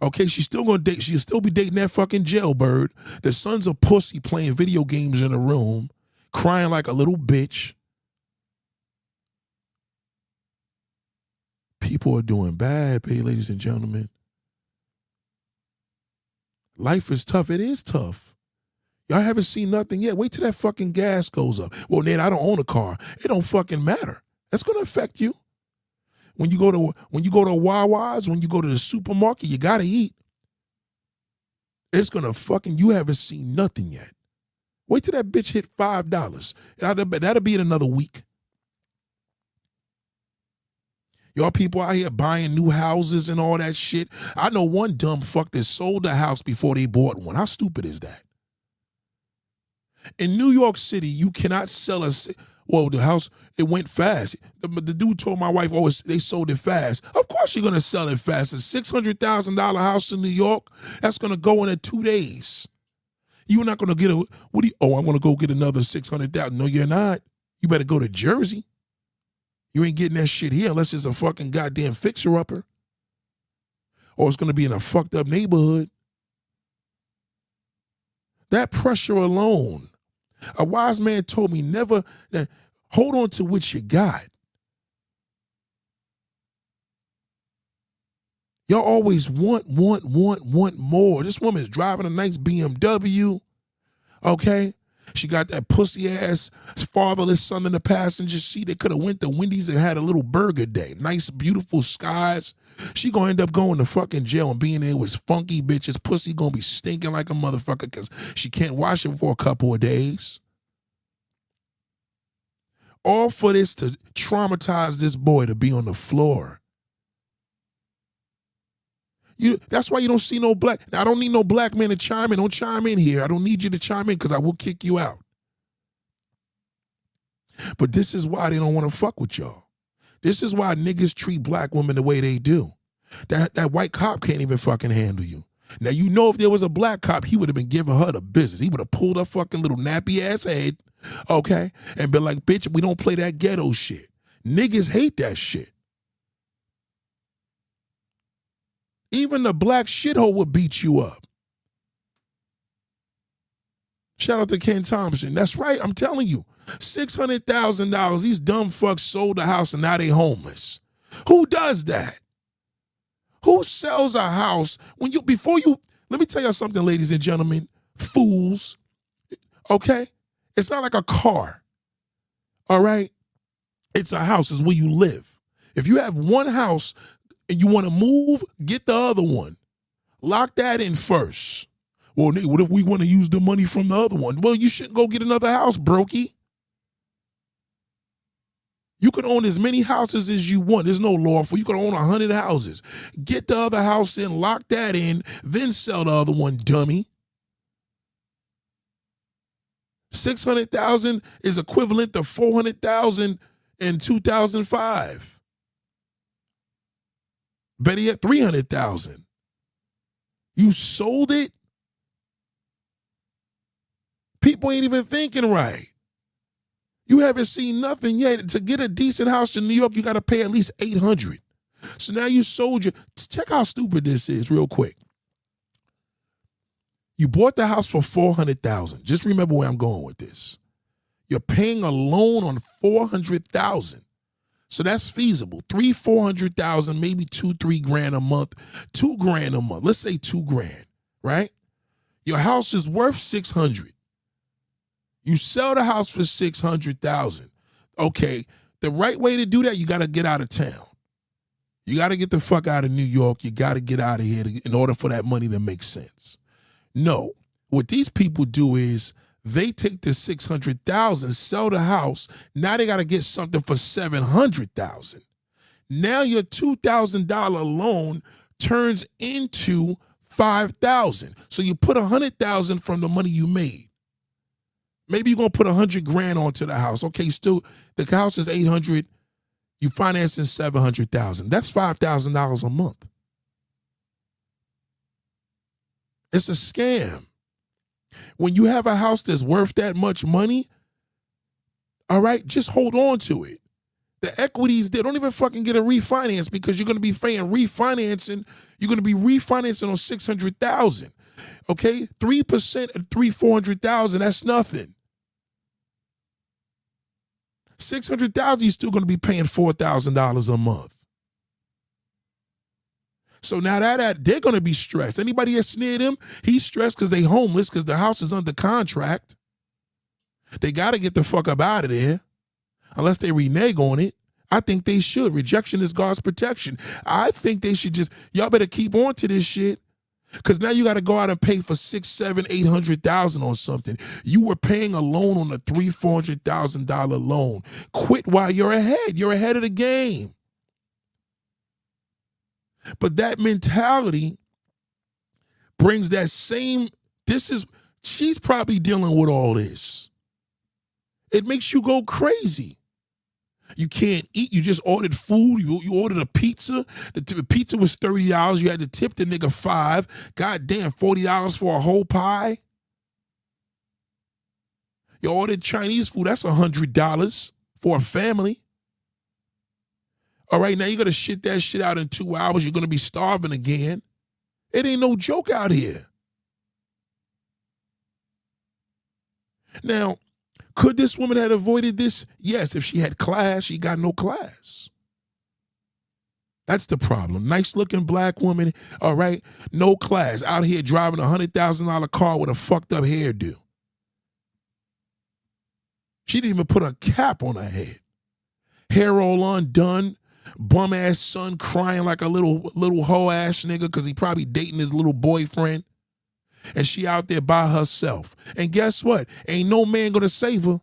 Okay, she's still gonna date. She'll still be dating that fucking jailbird. The son's a pussy playing video games in a room, crying like a little bitch. People are doing bad, ladies and gentlemen. Life is tough. It is tough. Y'all haven't seen nothing yet. Wait till that fucking gas goes up. Well, Ned, I don't own a car. It don't fucking matter. That's gonna affect you. When you go to Wawa's, when you go to the supermarket, you gotta eat. It's gonna you haven't seen nothing yet. Wait till that bitch hit $5. That'll be in another week. Y'all people out here buying new houses and all that shit. I know one dumb fuck that sold a house before they bought one. How stupid is that? In New York City, you cannot sell the house, it went fast. The dude told my wife, they sold it fast. Of course you're going to sell it fast. A $600,000 house in New York, that's going to go in 2 days. You're not going to get I want to go get another $600,000. No, you're not. You better go to Jersey. You ain't getting that shit here unless it's a fucking goddamn fixer-upper. Or it's going to be in a fucked up neighborhood. That pressure alone. A wise man told me never hold on to what you got. Y'all always want more. This woman is driving a nice BMW, okay? She got that pussy-ass fatherless son in the passenger seat. They could have went to Wendy's and had a little burger day. Nice, beautiful skies. She gonna end up going to fucking jail and being there with funky bitches. Pussy gonna be stinking like a motherfucker because she can't wash it for a couple of days. All for this to traumatize this boy to be on the floor. That's why you don't see no black. Now, I don't need no black man to chime in. Don't chime in here. I don't need you to chime in because I will kick you out. But this is why they don't want to fuck with y'all. This is why niggas treat black women the way they do. That white cop can't even fucking handle you. Now, you know if there was a black cop, he would have been giving her the business. He would have pulled her fucking little nappy ass head, okay, and been like, bitch, we don't play that ghetto shit. Niggas hate that shit. Even the black shithole would beat you up. Shout out to Ken Thompson. That's right, I'm telling you. $600,000, these dumb fucks sold the house and now they homeless. Who does that? Who sells a house when let me tell you something, ladies and gentlemen, fools, okay? It's not like a car, all right? It's a house, it's where you live. If you have one house, and you want to move, get the other one. Lock that in first. Well, what if we want to use the money from the other one? Well, you shouldn't go get another house, brokey. You can own as many houses as you want. There's no law for you can own 100 houses. Get the other house in, lock that in, then sell the other one, dummy. $600,000 is equivalent to $400,000 in 2005. Better yet, $300,000. You sold it. People ain't even thinking right. You haven't seen nothing yet. To get a decent house in New York, you got to pay at least $800. So now you sold your. Check how stupid this is, real quick. You bought the house for $400,000. Just remember where I'm going with this. You're paying a loan on $400,000. So that's feasible. $400,000, maybe $2-3 grand a month. $2 grand a month. Let's say $2 grand, right? Your house is worth $600,000. You sell the house for $600,000. Okay, the right way to do that, you got to get out of town. You got to get the fuck out of New York. You got to get out of here in order for that money to make sense. No, what these people do is they take the $600,000, sell the house. Now they got to get something for $700,000. Now your $2,000 loan turns into $5,000. So you put $100,000 from the money you made. Maybe you're going to put $100 grand onto the house. Okay, still, the house is $800,000. You financing $700,000. That's $5,000 a month. It's a scam. When you have a house that's worth that much money, all right, just hold on to it. The equities there, don't even fucking get a refinance because you're going to be paying refinancing. You're going to be refinancing on $600,000. Okay, 3% of $400,000, that's nothing. $600,000, you're still going to be paying $4,000 a month. So now that they're going to be stressed. Anybody that sneered him, he's stressed because they homeless because the house is under contract. They got to get the fuck up out of there unless they renege on it. I think they should. Rejection is God's protection. I think they should y'all better keep on to this shit. Because now you got to go out and pay for $600,000, $700,000, $800,000 on something. You were paying a loan on a $300,000, $400,000 loan. Quit while you're ahead. You're ahead of the game. But that mentality brings that same, she's probably dealing with all this. It makes you go crazy. You can't eat. You just ordered food. You ordered a pizza. The pizza was $30. You had to tip the nigga $5. Goddamn, $40 for a whole pie. You ordered Chinese food. That's $100 for a family. All right, now you're going to shit that shit out in 2 hours. You're going to be starving again. It ain't no joke out here. Now, could this woman have avoided this? Yes, if she had class. She got no class. That's the problem. Nice looking black woman, all right, no class, out here driving a $100,000 car with a fucked up hairdo. She didn't even put a cap on her head. Hair all undone, bum ass son crying like a little hoe ass nigga because he probably dating his little boyfriend. And she out there by herself. And guess what? Ain't no man gonna save her.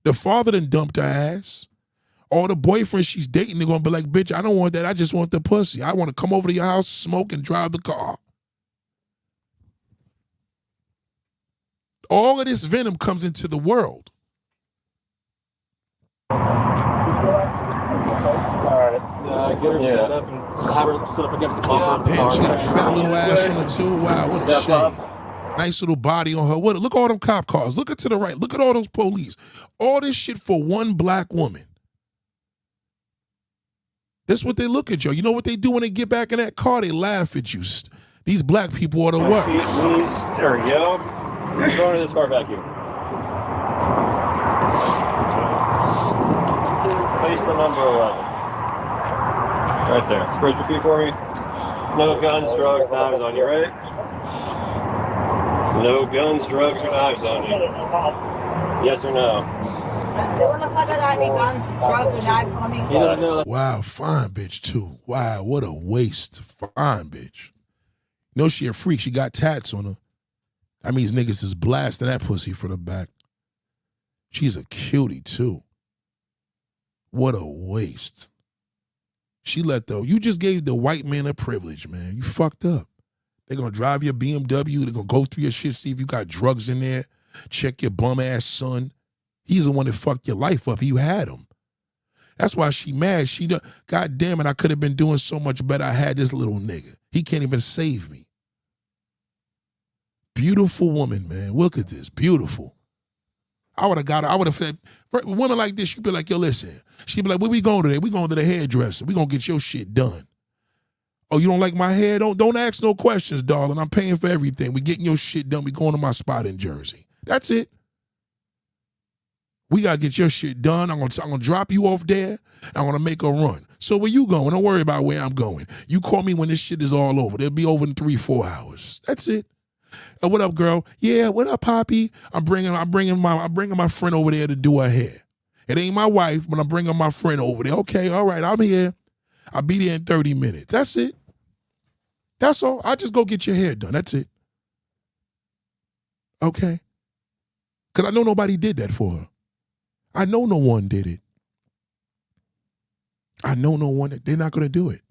The father done dumped her ass. All the boyfriends she's dating, they're gonna be like, bitch, I don't want that. I just want the pussy. I want to come over to your house, smoke, and drive the car. All of this venom comes into the world. All right. Get her set up and have her sit up against the bumper. Damn, she got a fat little ass on her too. Wow, what a shame. Nice little body on her. What? Look at all them cop cars. Look at to the right. Look at all those police. All this shit for one black woman. That's what they look at you. You know what they do when they get back in that car? They laugh at you. These black people ought to work. There we go. Go into this car vacuum. Face the number 11. Right there. Spread your feet for me. No guns, drugs, knives on you, right? No guns, drugs, or knives on you. Yes or no? got any guns, drugs, and knives on me? He doesn't know that. Wow, fine bitch too. Wow, what a waste. Fine bitch. No, she a freak. She got tats on her. That means niggas is blasting that pussy from the back. She's a cutie too. What a waste. You just gave the white man a privilege, man. You fucked up. They're gonna drive your BMW. They're gonna go through your shit, see if you got drugs in there. Check your bum ass son. He's the one that fucked your life up. You had him. That's why she mad. God damn it, I could have been doing so much better. I had this little nigga. He can't even save me. Beautiful woman, man. Look at this. Beautiful. I would have said, for a woman like this, you'd be like, yo, listen. She'd be like, where we going today? We going to the hairdresser. We gonna get your shit done. Oh, you don't like my hair? Don't ask no questions, darling. I'm paying for everything. We getting your shit done. We going to my spot in Jersey. That's it. We gotta get your shit done. I'm gonna drop you off there. I'm gonna make a run. So where you going? Don't worry about where I'm going. You call me when this shit is all over. It'll be over in 3-4 hours. That's it. What up, girl? Yeah, what up, Poppy? I'm bringing my friend over there to do her hair. It ain't my wife, but I'm bringing my friend over there. Okay, all right, I'm here. I'll be there in 30 minutes. That's it. That's all. I'll just go get your hair done. That's it. Okay? Because I know nobody did that for her. I know no one did it. I know no one. They're not going to do it.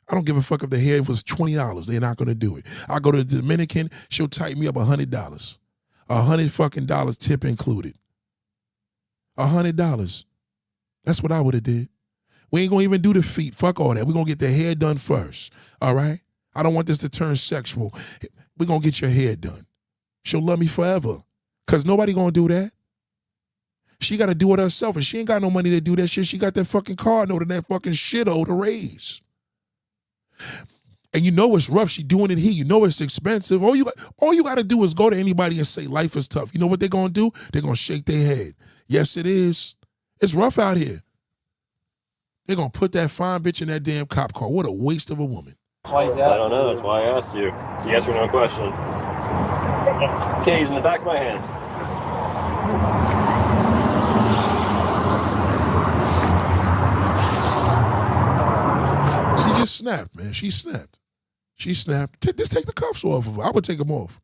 I don't give a fuck if the hair was $20. They're not going to do it. I go to the Dominican, she'll tighten me up $100. $100 fucking dollars tip included. $100. That's what I would have did. We ain't going to even do the feet. Fuck all that. We're going to get the hair done first. All right? I don't want this to turn sexual. We're going to get your hair done. She'll love me forever. Because nobody going to do that. She got to do it herself, and she ain't got no money to do that shit. She got that fucking car note and that fucking shithole to raise. And you know it's rough. She doing it here. You know it's expensive. All you got to do is go to anybody and say life is tough. You know what they're going to do? They're going to shake their head. Yes, it is. It's rough out here. They're going to put that fine bitch in that damn cop car. What a waste of a woman. I don't know. That's why I asked you. It's a yes or no question. Keys in the back of my hand. She just snapped, man. She snapped. Just take the cuffs off of her. I would take them off.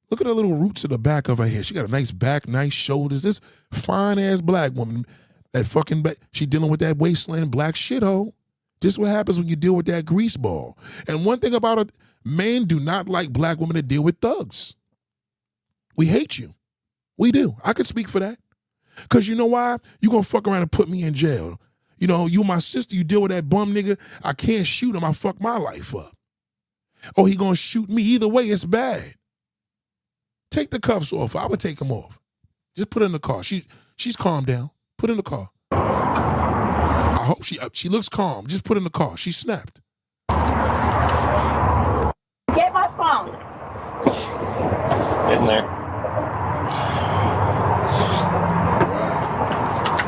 Look at her little roots in the back of her hair. She got a nice back, nice shoulders. This fine-ass black woman, that fucking back, she dealing with that wasteland black shithole. This is what happens when you deal with that grease ball. And one thing about it, men do not like black women to deal with thugs. We hate you. We do. I could speak for that. Because you know why? You going to fuck around and put me in jail. You know, you my sister, you deal with that bum nigga, I can't shoot him, I fuck my life up. Oh, he gonna shoot me. Either way, it's bad. Take the cuffs off. I would take them off. Just put her in the car. She's calmed down. Put her in the car. I hope she looks calm. Just put her in the car. She snapped. Get my phone. In there.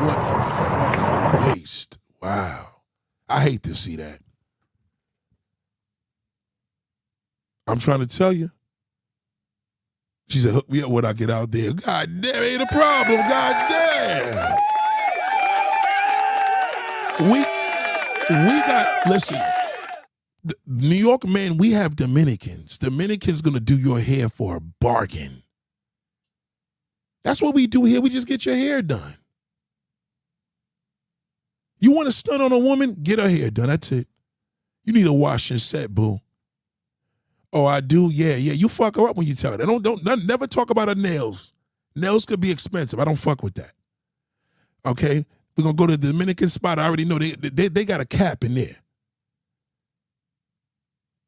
What a fucking waste. Wow. I hate to see that. I'm trying to tell you. She said, hook me up when I get out there. God damn, ain't a problem. God damn. We got, listen, New York men, we have Dominicans. Dominicans gonna do your hair for a bargain. That's what we do here. We just get your hair done. You want to stun on a woman? Get her hair done. That's it. You need a wash and set, boo. Oh, I do? Yeah. You fuck her up when you tell her that. Never talk about her nails. Nails could be expensive. I don't fuck with that. Okay? We're going to go to the Dominican spot. I already know they got a cap in there.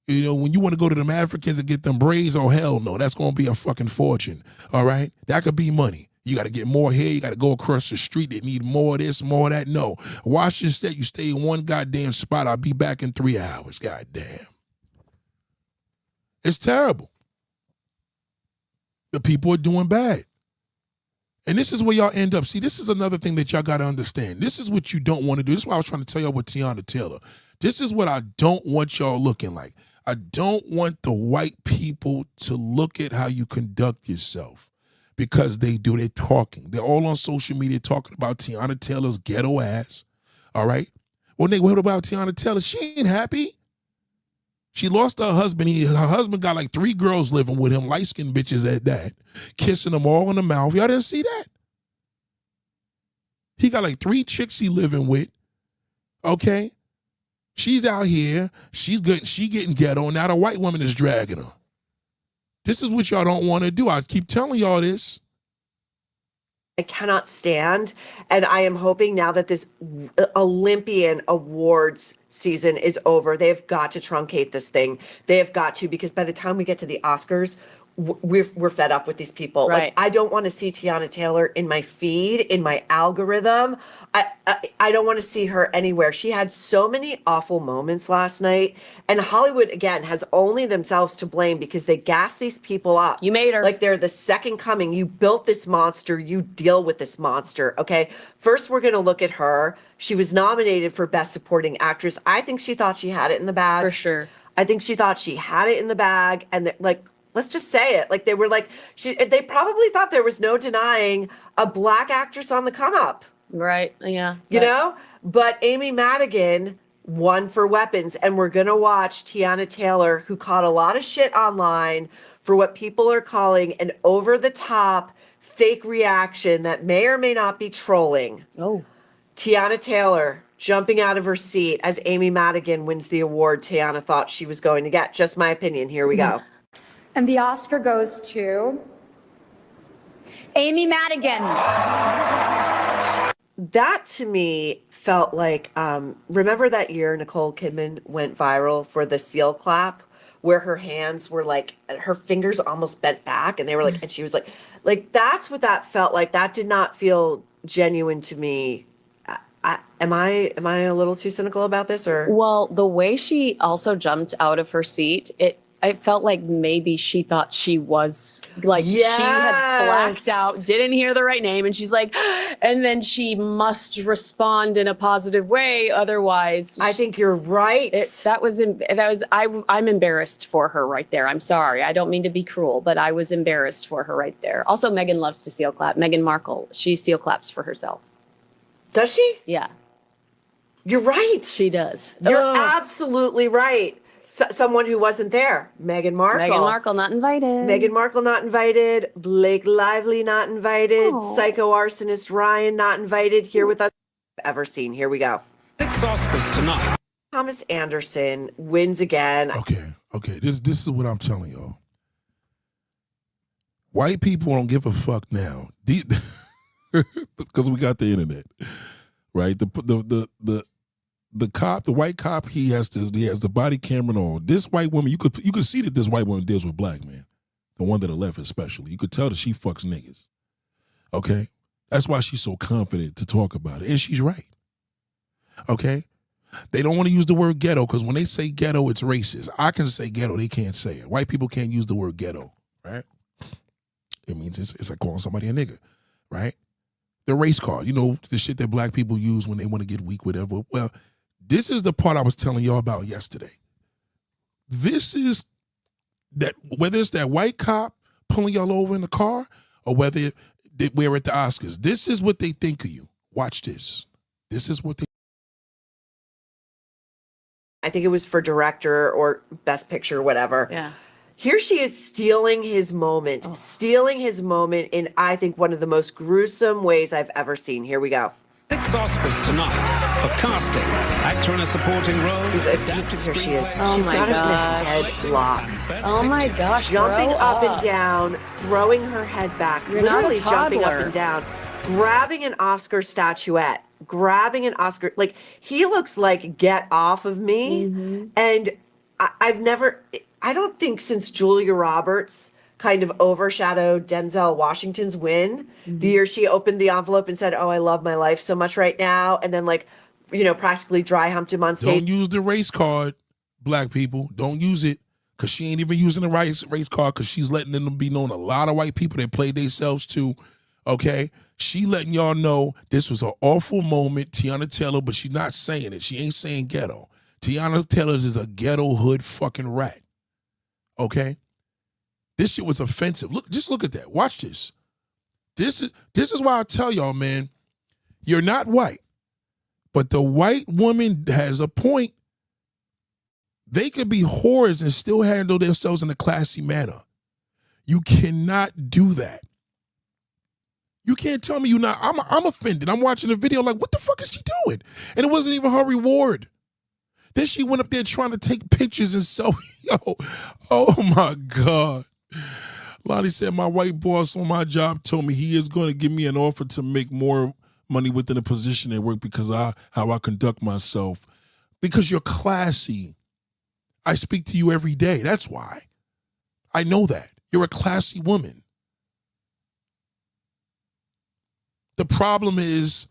You know, when you want to go to them Africans and get them braids, oh, hell no. That's going to be a fucking fortune. All right? That could be money. You got to get more hair. You got to go across the street. They need more of this, more of that. No. Washington State, you stay in one goddamn spot. I'll be back in 3 hours. Goddamn. It's terrible. The people are doing bad. And this is where y'all end up. See, this is another thing that y'all got to understand. This is what you don't want to do. This is why I was trying to tell y'all with Tiana Taylor. This is what I don't want y'all looking like. I don't want the white people to look at how you conduct yourself. because they're talking. They're all on social media talking about Tiana Taylor's ghetto ass. All right. Well, nigga, what about Tiana Taylor? She ain't happy. She lost her husband. Her husband got like 3 girls living with him, light-skinned bitches at that, kissing them all in the mouth. Y'all didn't see that? He got like 3 chicks he living with. Okay? She's out here. She getting ghetto, and now the white woman is dragging her. This is what y'all don't want to do. I keep telling y'all this. I cannot stand. And I am hoping now that this Olympian awards season is over, they've got to truncate this thing. They have got to, because by the time we get to the Oscars, we're fed up with these people. Right. Like, I don't want to see Tiana Taylor in my feed, in my algorithm. I don't want to see her anywhere. She had so many awful moments last night. And Hollywood, again, has only themselves to blame because they gas these people up. You made her. Like they're the second coming. You built this monster. You deal with this monster. Okay. First, we're going to look at her. She was nominated for Best Supporting Actress. I think she thought she had it in the bag. For sure. I think she thought she had it in the bag. And like, let's just say it. Like they were like, they probably thought there was no denying a Black actress on the come up. Right. Yeah. You know? But Amy Madigan won for Weapons. And we're going to watch Tiana Taylor, who caught a lot of shit online for what people are calling an over-the-top fake reaction that may or may not be trolling. Oh. Tiana Taylor jumping out of her seat as Amy Madigan wins the award Tiana thought she was going to get. Just my opinion. Here we go. And the Oscar goes to Amy Madigan. That to me felt like, remember that year Nicole Kidman went viral for the seal clap, where her hands were like, her fingers almost bent back, and they were like, and she was like that's what that felt like. That did not feel genuine to me. Am I a little too cynical about this, or? Well, the way she also jumped out of her seat, it felt like maybe she thought she was like, she had blacked out, didn't hear the right name. And she's like, and then she must respond in a positive way. Otherwise, I think you're right. I'm embarrassed for her right there. I'm sorry. I don't mean to be cruel, but I was embarrassed for her right there. Also, Meghan loves to seal clap. Meghan Markle, she seal claps for herself. Does she? Yeah. You're right. She does. You're absolutely right. Someone who wasn't there. Meghan Markle. Meghan Markle not invited. Meghan Markle not invited. Blake Lively not invited. Aww. Psycho arsonist Ryan not invited. Here with us. Ever seen. Here we go. 6 Oscars tonight. Thomas Anderson wins again. Okay. This is what I'm telling y'all. White people don't give a fuck now. Because we got the internet. Right? The cop, the white cop, he has the body camera and all. This white woman, you could see that this white woman deals with black men. The one to the left especially. You could tell that she fucks niggas. Okay? That's why she's so confident to talk about it. And she's right. Okay? They don't want to use the word ghetto because when they say ghetto, it's racist. I can say ghetto, they can't say it. White people can't use the word ghetto, right? It means it's like calling somebody a nigga, right? The race card, you know, the shit that black people use when they want to get weak, whatever. Well, this is the part I was telling y'all about yesterday. This is that, whether it's that white cop pulling y'all over in the car or whether we're at the Oscars, this is what they think of you. Watch this. This is what they. I think it was for director or best picture, whatever. Yeah. Here she is stealing his moment in, I think, one of the most gruesome ways I've ever seen. Here we go. 6 Oscars tonight for casting, actor in a supporting role. Here she is. Oh She's my got gosh. him in a dead block. Oh my gosh. Jumping grow up and up. down, throwing her head back, You're not a literally jumping up toddler. and down, grabbing an Oscar statuette, like he looks like get off of me. Mm-hmm. And I don't think since Julia Roberts kind of overshadowed Denzel Washington's win, the year she opened the envelope and said, "Oh, I love my life so much right now," and then practically dry humped him on stage. Don't use the race card, black people. Don't use it because she ain't even using the race card because she's letting them be known. A lot of white people that played themselves too. Okay, she letting y'all know this was an awful moment, Tiana Taylor, but she's not saying it. She ain't saying ghetto. Tiana Taylor is a ghetto hood fucking rat. Okay? This shit was offensive. Just look at that. Watch this. This is why I tell y'all, man, you're not white, but the white woman has a point. They could be whores and still handle themselves in a classy manner. You cannot do that. You can't tell me you're not. I'm offended. I'm watching the video like, what the fuck is she doing? And it wasn't even her reward. Then she went up there trying to take pictures and selfie. Yo, oh my God. Lonnie said, my white boss on my job told me he is going to give me an offer to make more money within a position at work because how I conduct myself. Because you're classy. I speak to you every day. That's why. I know that. You're a classy woman. The problem is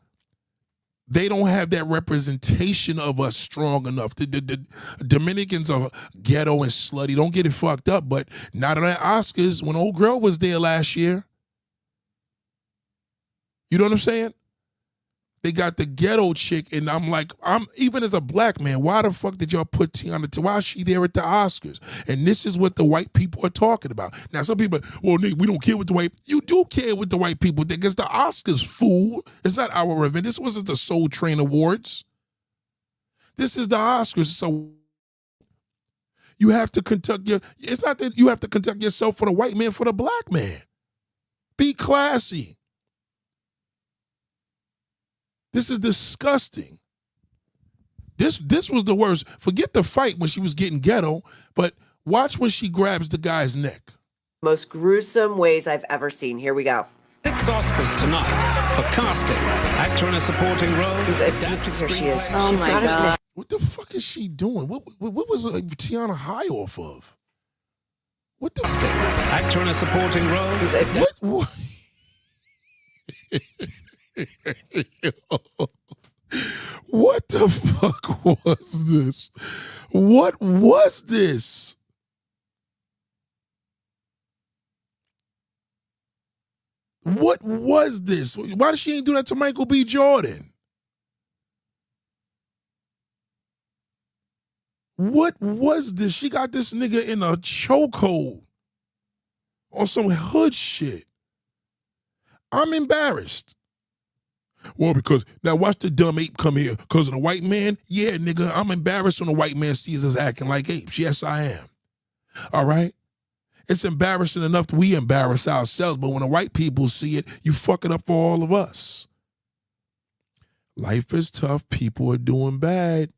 they don't have that representation of us strong enough. The Dominicans are ghetto and slutty. Don't get it fucked up, but not on the Oscars when old girl was there last year. You know what I'm saying? They got the ghetto chick, and I'm like, even as a black man, why the fuck did y'all put Tiana? Why is she there at the Oscars? And this is what the white people are talking about. Now, some people, well, Nick, we don't care what the white. You do care what the white people think. It's the Oscars, fool. It's not our event. This wasn't the Soul Train Awards. This is the Oscars. So you have to conduct it's not that you have to conduct yourself for the white man, for the black man. Be classy. This is disgusting. This was the worst. Forget the fight when she was getting ghetto, but watch when she grabs the guy's neck. Most gruesome ways I've ever seen. Here we go. 6 Oscars tonight for casting, actor in a supporting role. There she is. Oh She's my not God. What the fuck is she doing? What was Tiana high off of? What the Casting, actor in a supporting role. What? What the fuck was this? What was this? What was this? Why did she ain't do that to Michael B. Jordan? What was this? She got this nigga in a chokehold on some hood shit. I'm embarrassed. Well, because now watch the dumb ape come here. Because of the white man? Yeah, nigga, I'm embarrassed when the white man sees us acting like apes. Yes, I am. All right? It's embarrassing enough that we embarrass ourselves, but when the white people see it, you fuck it up for all of us. Life is tough. People are doing bad.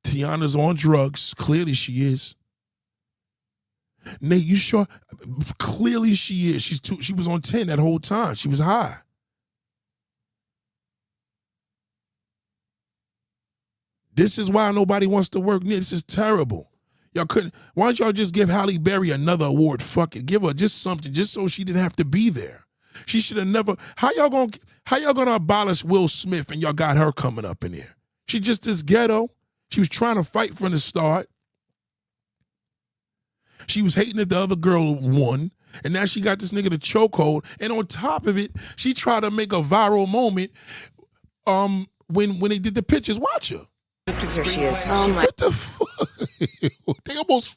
Tiana's on drugs. Clearly she is. Nate, you sure? Clearly she is. She was on 10 that whole time. She was high. This is why nobody wants to work. This is terrible. Y'all couldn't. Why don't y'all just give Halle Berry another award? Fuck it. Give her just something, just so she didn't have to be there. She should have never. How y'all gonna abolish Will Smith and y'all got her coming up in here? She just this ghetto. She was trying to fight from the start. She was hating that the other girl won, and now she got this nigga to chokehold. And on top of it, she tried to make a viral moment. When they did the pictures, watch her. There she is. What the fuck? They almost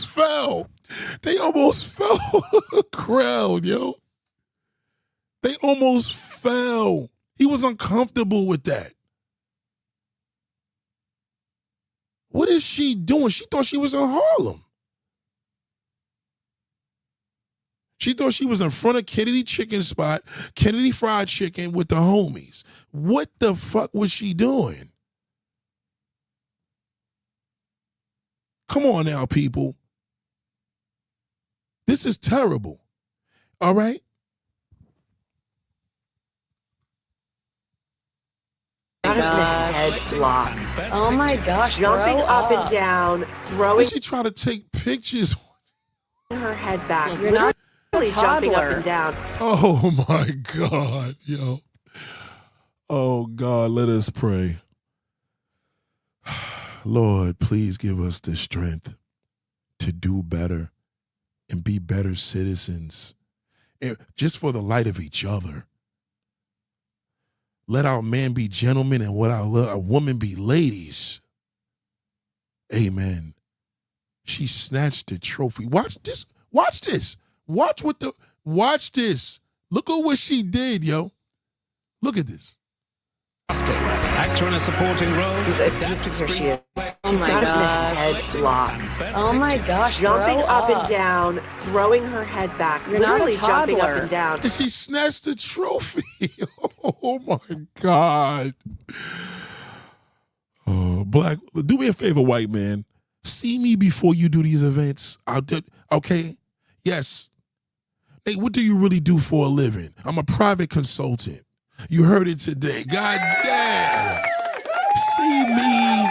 fell. They almost fell the crowd, yo. They almost fell. He was uncomfortable with that. What is she doing? She thought she was in Harlem. She thought she was in front of Kennedy Chicken Spot, Kennedy Fried Chicken with the homies. What the fuck was she doing? Come on now, people. This is terrible. All right? Headlock. Oh my gosh. Jumping grow up and down, throwing She trying to take pictures. her head back. You're not Literally jumping up toddler. and down. Oh my God, yo. Oh God, let us pray. Lord, please give us the strength to do better and be better citizens, and just for the light of each other. Let our men be gentlemen and let our women be ladies. Amen. She snatched the trophy. Watch this. Watch this. Watch what Watch this. Look at what she did, yo. Look at this. Actor in a supporting role. Here she is. Oh She's my got gosh. a head block. Oh my gosh. Jumping grow up and down, throwing her head back, You're not a literally jumping up toddler. and down. And she snatched the trophy. Oh my God. Oh, black. Do me a favor, white man. See me before you do these events. Okay? Yes. Hey, what do you really do for a living? I'm a private consultant. You heard it today. God damn. See me.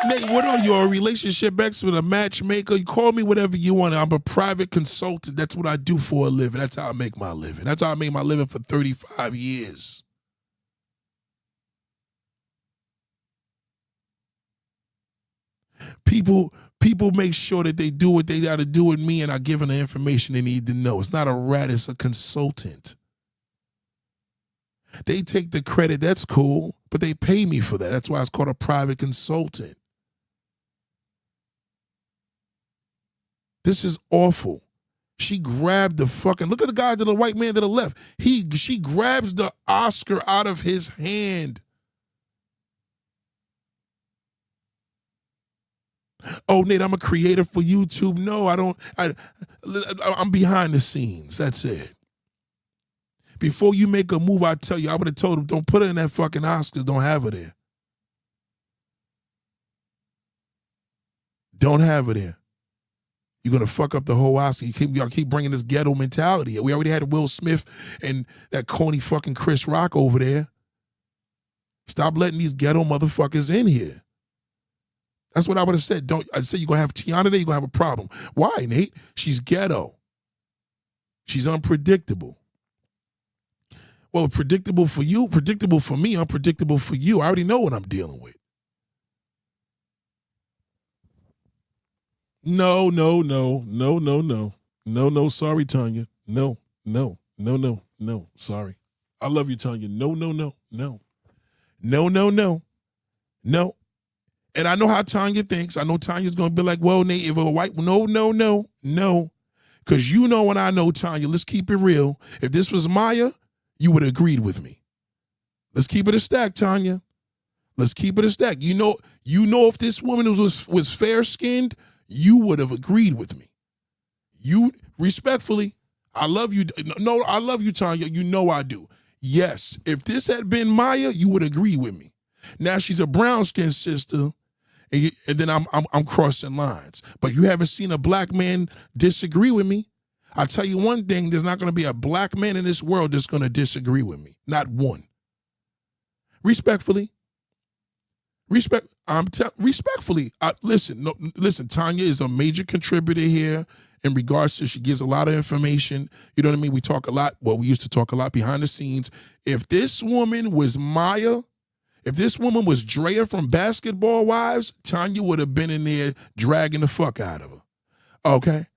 Nate, what are you, a relationship expert, a matchmaker? You call me whatever you want. I'm a private consultant. That's what I do for a living. That's how I make my living. That's how I made my living for 35 years. People make sure that they do what they got to do with me and are given the information they need to know. It's not a rat, it's a consultant. They take the credit, that's cool, but they pay me for that. That's why it's called a private consultant. This is awful. She grabbed the fucking, look at the guy to the white man to the left. She grabs the Oscar out of his hand. Oh, Nate, I'm a creator for YouTube. No, I don't. I'm behind the scenes. That's it. Before you make a move, I tell you, I would have told him, don't put her in that fucking Oscars. Don't have her there. Don't have her there. You're going to fuck up the whole Oscar. Y'all keep bringing this ghetto mentality. We already had Will Smith and that corny fucking Chris Rock over there. Stop letting these ghetto motherfuckers in here. That's what I would have said. I'd say you're going to have Tiana there, you're going to have a problem. Why, Nate? She's ghetto. She's unpredictable. Well, predictable for you, predictable for me, unpredictable for you. I already know what I'm dealing with. No. Sorry, Tanya. No. Sorry. I love you, Tanya. No. No. And I know how Tanya thinks. I know Tanya's going to be like, well, Nate, if a white, no. Because you know when I know Tanya, let's keep it real. If this was Maya, you would have agreed with me. Let's keep it a stack, Tanya. Let's keep it a stack. You know if this woman was fair-skinned, you would have agreed with me. You, respectfully, I love you. No, I love you, Tanya. You know I do. Yes, if this had been Maya, you would agree with me. Now she's a brown-skinned sister, and then I'm crossing lines. But you haven't seen a black man disagree with me. I'll tell you one thing, there's not going to be a black man in this world that's going to disagree with me. Not one. Respectfully. Respectfully. Listen, Tanya is a major contributor here in regards to, she gives a lot of information. You know what I mean? We talk a lot. Well, we used to talk a lot behind the scenes. If this woman was Maya, if this woman was Drea from Basketball Wives, Tanya would have been in there dragging the fuck out of her. Okay?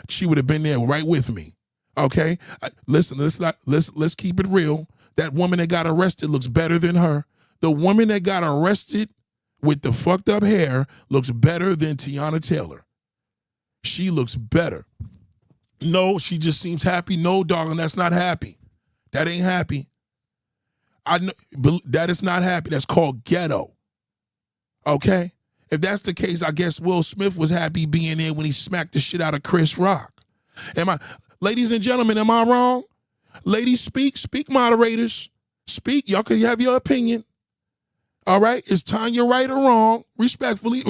She would have been there right with me. Okay? Listen, let's keep it real. That woman that got arrested looks better than her. The woman that got arrested with the fucked up hair looks better than Tiana Taylor. She looks better. No, she just seems happy. No, darling, that's not happy. That ain't happy. I know that is not happy. That's called ghetto. Okay? If that's the case, I guess Will Smith was happy being there when he smacked the shit out of Chris Rock. Ladies and gentlemen, am I wrong? Ladies, speak, moderators. Speak, y'all can have your opinion. All right? Is Tanya right or wrong? Respectfully,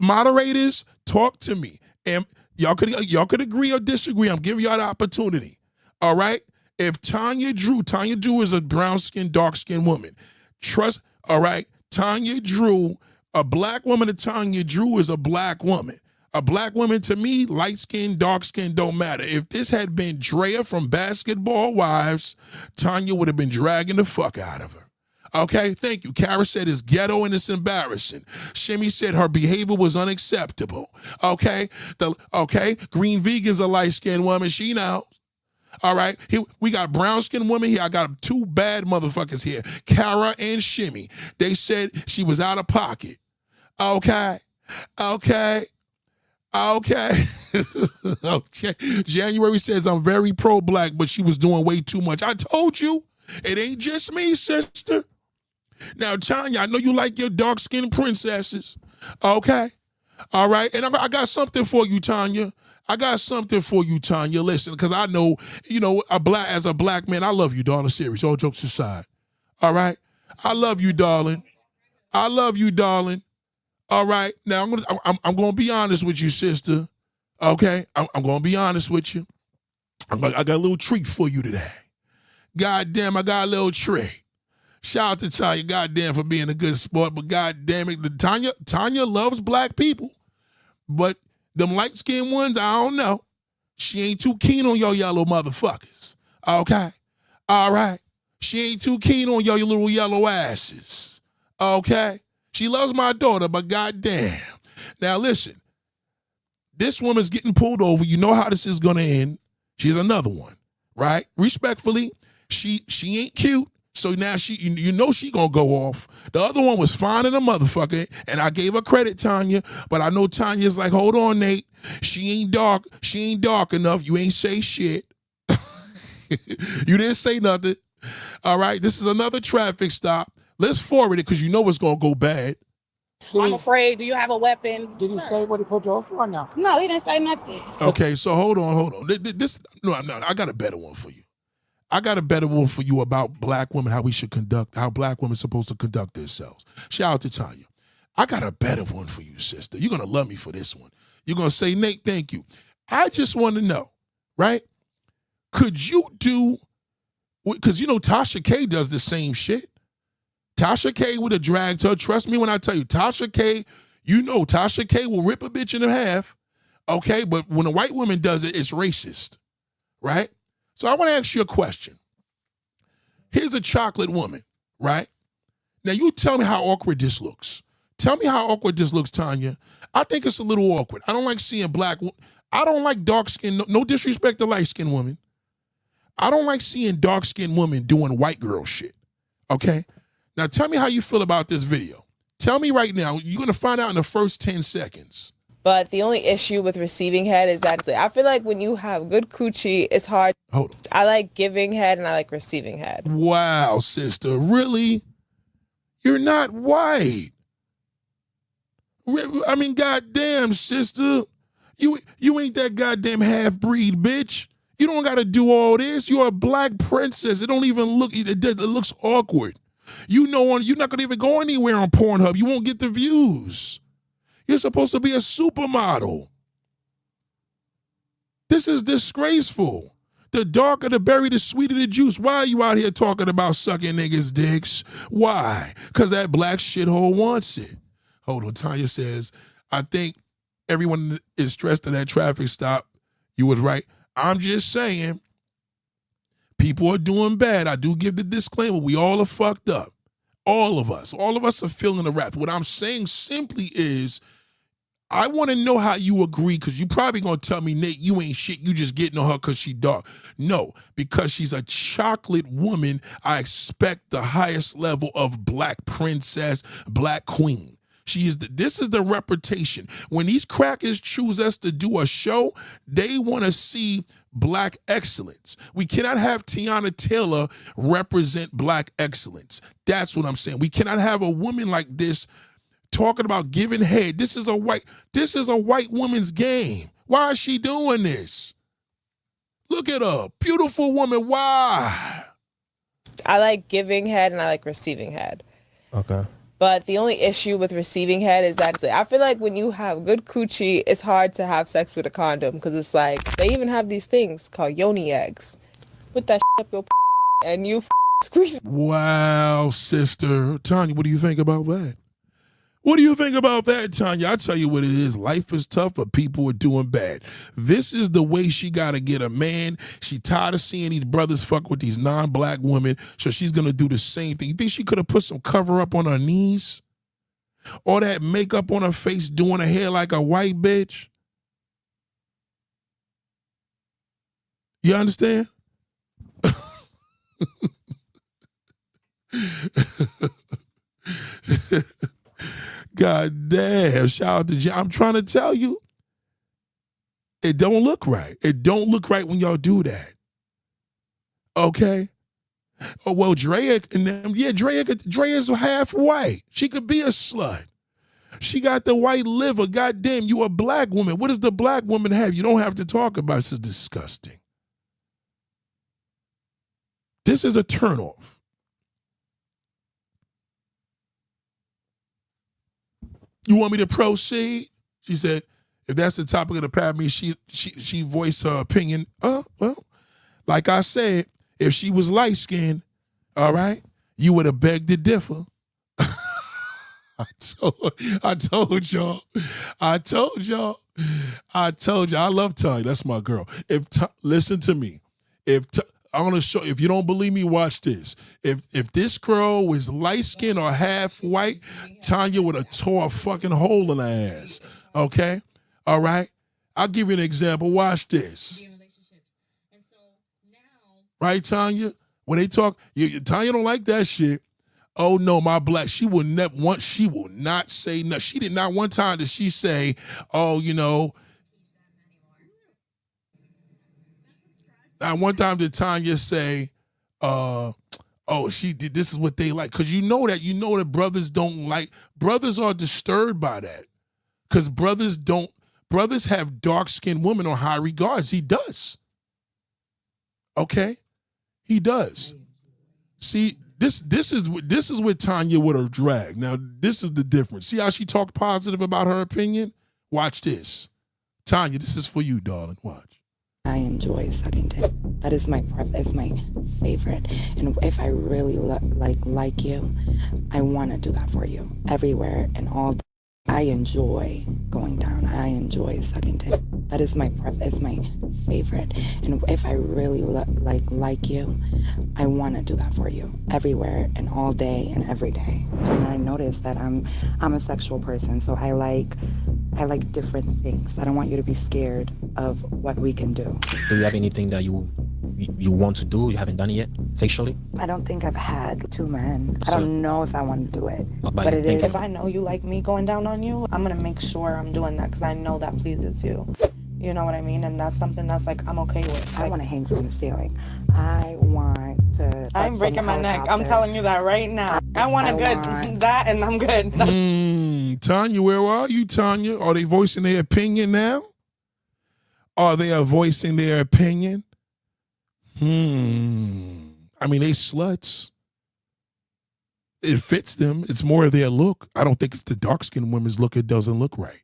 moderators, talk to me. And y'all could agree or disagree. I'm giving y'all the opportunity. All right? If Tanya Drew is a brown-skinned, dark-skinned woman. All right? Tanya Drew, a black woman to Tanya Drew is a black woman. A black woman to me, light-skinned, dark-skinned, don't matter. If this had been Drea from Basketball Wives, Tanya would have been dragging the fuck out of her. Okay, thank you. Kara said it's ghetto and it's embarrassing. Shimmy said her behavior was unacceptable. Okay, Green Vegan's a light-skinned woman. She knows. All right, we got brown-skinned women here. I got two bad motherfuckers here, Kara and Shimmy. They said she was out of pocket. Okay. Okay. Okay. January says, I'm very pro-black, but she was doing way too much. I told you, it ain't just me, sister. Now, Tanya, I know you like your dark-skinned princesses. Okay. All right. And I got something for you, Tanya. I got something for you, Tanya. Listen, because I know, as a black man, I love you, darling. Serious. All jokes aside. All right. I love you, darling. I love you, darling. All right. Now I'm gonna be honest with you, sister. Okay. I'm gonna be honest with you. I got a little treat for you today. Goddamn, I got a little treat. Shout out to Tanya, goddamn, for being a good sport, but goddamn it, Tanya loves black people, but them light-skinned ones, I don't know. She ain't too keen on your yellow motherfuckers. Okay. All right. She ain't too keen on your little yellow asses. Okay. She loves my daughter, but goddamn. Now listen, this woman's getting pulled over. You know how this is gonna end. She's another one, right? Respectfully, she ain't cute. So now she gonna go off. The other one was fine in a motherfucker, and I gave her credit, Tanya. But I know Tanya's like, hold on, Nate. She ain't dark. She ain't dark enough. You ain't say shit. You didn't say nothing. All right. This is another traffic stop. Let's forward it because you know it's gonna go bad. I'm afraid. Do you have a weapon? Did he say what he pulled you over or no? No, he didn't say nothing. Okay, so hold on. I got a better one for you. I got a better one for you about black women, how black women are supposed to conduct themselves. Shout out to Tanya. I got a better one for you, sister. You're gonna love me for this one. You're gonna say, Nate, thank you. I just want to know, right? Could you do, because Tasha K does the same shit. Tasha K would have dragged her. Trust me when I tell you, Tasha K, Tasha K will rip a bitch in half. Okay, but when a white woman does it, it's racist, right? So I want to ask you a question. Here's a chocolate woman, right? Now you tell me how awkward this looks. Tell me how awkward this looks, Tanya. I think it's a little awkward. I don't like seeing I don't like dark skin, no disrespect to light skinned women. I don't like seeing dark skinned women doing white girl shit, okay? Now tell me how you feel about this video. Tell me right now. You're going to find out in the first 10 seconds. But the only issue with receiving head is that I feel like when you have good coochie, it's hard. Hold on. I like giving head and I like receiving head. Wow, sister. Really? You're not white. I mean, goddamn, sister. You ain't that goddamn half-breed, bitch. You don't got to do all this. You're a black princess. It don't even look, it looks awkward. You're not going to even go anywhere on Pornhub. You won't get the views. You're supposed to be a supermodel. This is disgraceful. The darker the berry, the sweeter the juice. Why are you out here talking about sucking niggas' dicks? Why? Because that black shithole wants it. Hold on, Tanya says, I think everyone is stressed in that traffic stop. You was right. I'm just saying, people are doing bad. I do give the disclaimer. We all are fucked up. All of us are feeling the wrath. What I'm saying simply is, I want to know how you agree, because you probably going to tell me, Nate, you ain't shit. You just getting on her because she dark. No, because she's a chocolate woman, I expect the highest level of black princess, black queen. This is the reputation. When these crackers choose us to do a show, they want to see black excellence. We cannot have Tiana Taylor represent black excellence. That's what I'm saying. We cannot have a woman like this talking about giving head. This is a white woman's game. Why is she doing this? Look at her. Beautiful woman. Why? I like giving head and I like receiving head. Okay. But the only issue with receiving head is that I feel like when you have good coochie, it's hard to have sex with a condom, because it's like they even have these things called yoni eggs. Put that up your and you squeeze. Wow, sister. Tanya, what do you think about that? What do you think about that, Tanya? I tell you what it is. Life is tough, but people are doing bad. This is the way she got to get a man. She tired of seeing these brothers fuck with these non-black women, so she's going to do the same thing. You think she could have put some cover up on her knees? Or that makeup on her face, doing her hair like a white bitch? You understand? God damn, shout out to Jay. I'm trying to tell you. It don't look right. It don't look right when y'all do that. Okay? Oh, well, Drea and them, yeah, Drea's half white. She could be a slut. She got the white liver. Goddamn, you a black woman. What does the black woman have? You don't have to talk about it. This is disgusting. This is a turnoff. You want me to proceed? She said, if that's the topic of the panel, she voiced her opinion. Well, like I said, if she was light-skinned, all right, you would have begged to differ. I told y'all. I love Tanya. That's my girl. Listen to me. I'm gonna show. If you don't believe me, watch this. If this girl was light skinned or half white, Tanya would have tore a fucking hole in her ass. Okay, all right. I'll give you an example. Watch this. Right, Tanya? When they talk, Tanya don't like that shit. Oh no, my black. She will not say no. She did not one time did she say, oh, you know. Not one time did Tanya say, oh, she did. This is what they like. Because you know that brothers don't like. Brothers are disturbed by that. Because brothers have dark-skinned women on high regards. He does. Okay? He does. See, this is what Tanya would have dragged. Now, this is the difference. See how she talked positive about her opinion? Watch this. Tanya, this is for you, darling. Watch. I enjoy sucking dick. That is my favorite. And if I really like you, I want to do that for you everywhere and all. I enjoy going down. I enjoy sucking dick. That is my favorite. And if I really like you, I want to do that for you everywhere and all day and every day. And I noticed that I'm a sexual person, so I like different things. I don't want you to be scared of what we can do. Do you have anything that you want to do? You haven't done it yet, sexually? I don't think I've had 2 men. I don't know if I want to do it. But it is. If I know you like me going down on you, I'm going to make sure I'm doing that because I know that pleases you. You know what I mean? And that's something that's like, I'm okay with. I want to hang from the ceiling. I want to... I'm breaking my neck. I'm telling you that right now. I want that and I'm good. Tanya, where are you, Tanya? Are they voicing their opinion now? Are they voicing their opinion? I mean, they sluts. It fits them. It's more of their look. I don't think it's the dark-skinned women's look. It doesn't look right.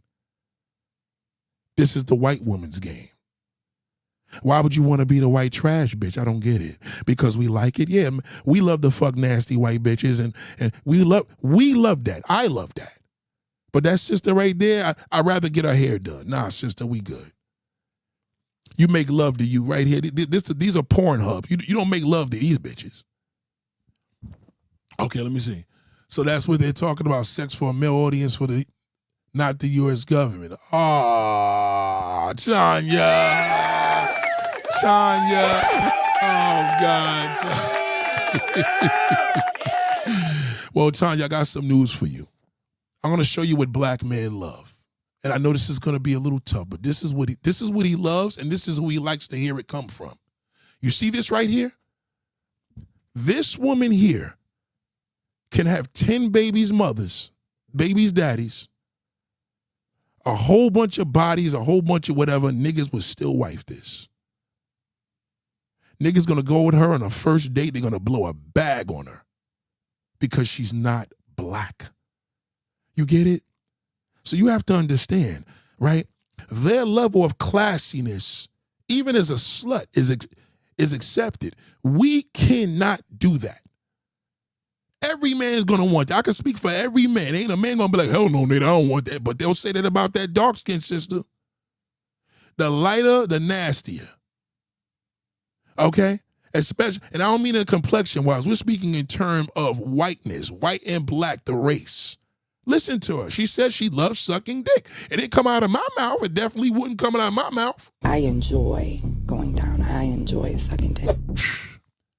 This is the white woman's game. Why would you want to be the white trash bitch? I don't get it. Because we like it? Yeah, we love the fuck nasty white bitches, and we love that. I love that. But that sister right there, I'd rather get her hair done. Nah, sister, we good. You make love to you right here. These are Pornhub. You don't make love to these bitches. Okay, let me see. So that's what they're talking about, sex for a male audience for not the U.S. government. Oh, Tanya. Oh, God. Well, Tanya, I got some news for you. I'm going to show you what black men love. And I know this is going to be a little tough, but this is what he loves, and this is who he likes to hear it come from. You see this right here? This woman here can have 10 babies' mothers, babies' daddies, a whole bunch of bodies, a whole bunch of whatever. Niggas would still wife this. Niggas going to go with her on a first date. They're going to blow a bag on her because she's not black. You get it? So you have to understand, right? Their level of classiness, even as a slut, is accepted. We cannot do that. Every man's going to want that. I can speak for every man. Ain't a man going to be like, hell no, nigga, I don't want that. But they'll say that about that dark-skinned sister. The lighter, the nastier. Okay? Especially, and I don't mean in complexion-wise. We're speaking in terms of whiteness, white and black, the race. Listen to her. She says she loves sucking dick. It didn't come out of my mouth. It definitely wouldn't come out of my mouth. I enjoy going down. I enjoy sucking dick.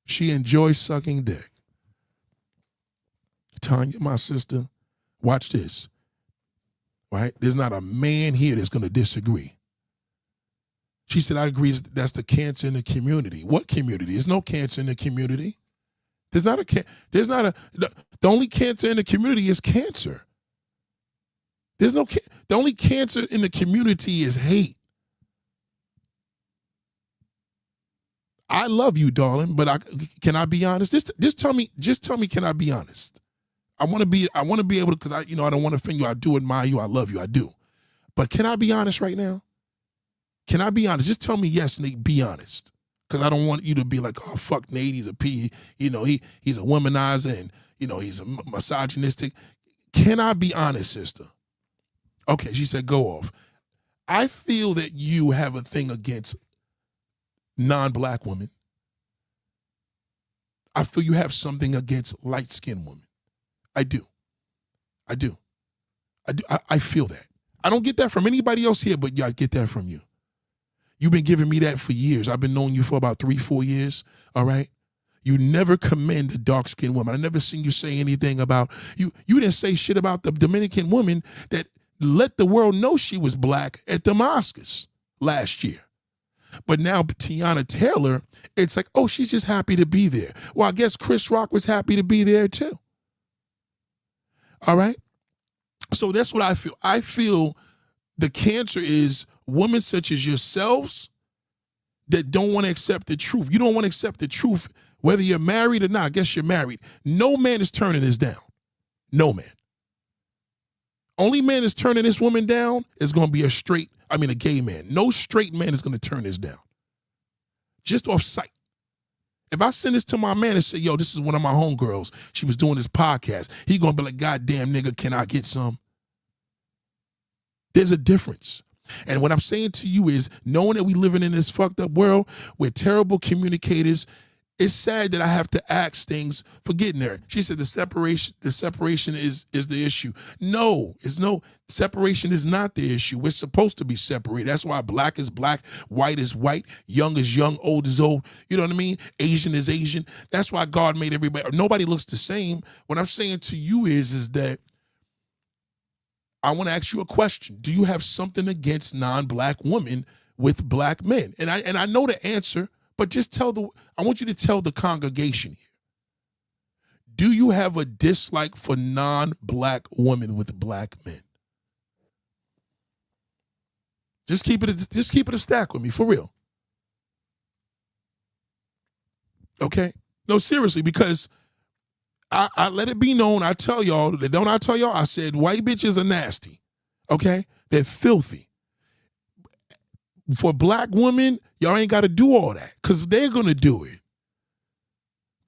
She enjoys sucking dick. Tanya, my sister, watch this. Right? There's not a man here that's going to disagree. She said, I agree that's the cancer in the community. What community? There's no cancer in the community. The only cancer in the community is cancer. The only cancer in the community is hate. I love you, darling, but can I be honest? Just tell me, can I be honest? I want to be able to, because I don't want to offend you. I do admire you. I love you. I do. But can I be honest right now? Can I be honest? Just tell me yes, Nate, be honest. Because I don't want you to be like, oh, fuck Nate, he's a P. He's a womanizer and, he's a misogynistic. Can I be honest, sister? Okay, she said, go off. I feel that you have a thing against non-black women. I feel you have something against light-skinned women. I do. I feel that. I don't get that from anybody else here, but I get that from you. You've been giving me that for years. I've been knowing you for about 3-4 years, all right? You never commend a dark-skinned woman. I never seen you say anything about, you didn't say shit about the Dominican woman that let the world know she was black at the Oscars last year. But now Tiana Taylor, it's like, oh, she's just happy to be there. Well, I guess Chris Rock was happy to be there too. All right? So that's what I feel. I feel the cancer is women such as yourselves that don't want to accept the truth. You don't want to accept the truth, whether you're married or not. I guess you're married. No man is turning this down. No man. Only man is turning this woman down is going to be a gay man. No straight man is going to turn this down. Just off sight. If I send this to my man and say, yo, this is one of my homegirls, she was doing this podcast, he going to be like, goddamn nigga, can I get some? There's a difference. And what I'm saying to you is, knowing that we living in this fucked up world, we're terrible communicators. It's sad that I have to ask things for getting there. She said the separation is the issue. No, separation is not the issue. We're supposed to be separated. That's why black is black, white is white, young is young, old is old. You know what I mean? Asian is Asian. That's why God made everybody. Nobody looks the same. What I'm saying to you is that I want to ask you a question. Do you have something against non-black women with black men? And I know the answer, but just I want you to tell the congregation here. Do you have a dislike for non-black women with black men? Just keep it a stack with me, for real. Okay? No, seriously, because I let it be known, I tell y'all, I said white bitches are nasty. Okay? They're filthy. For black women, y'all ain't got to do all that because they're going to do it.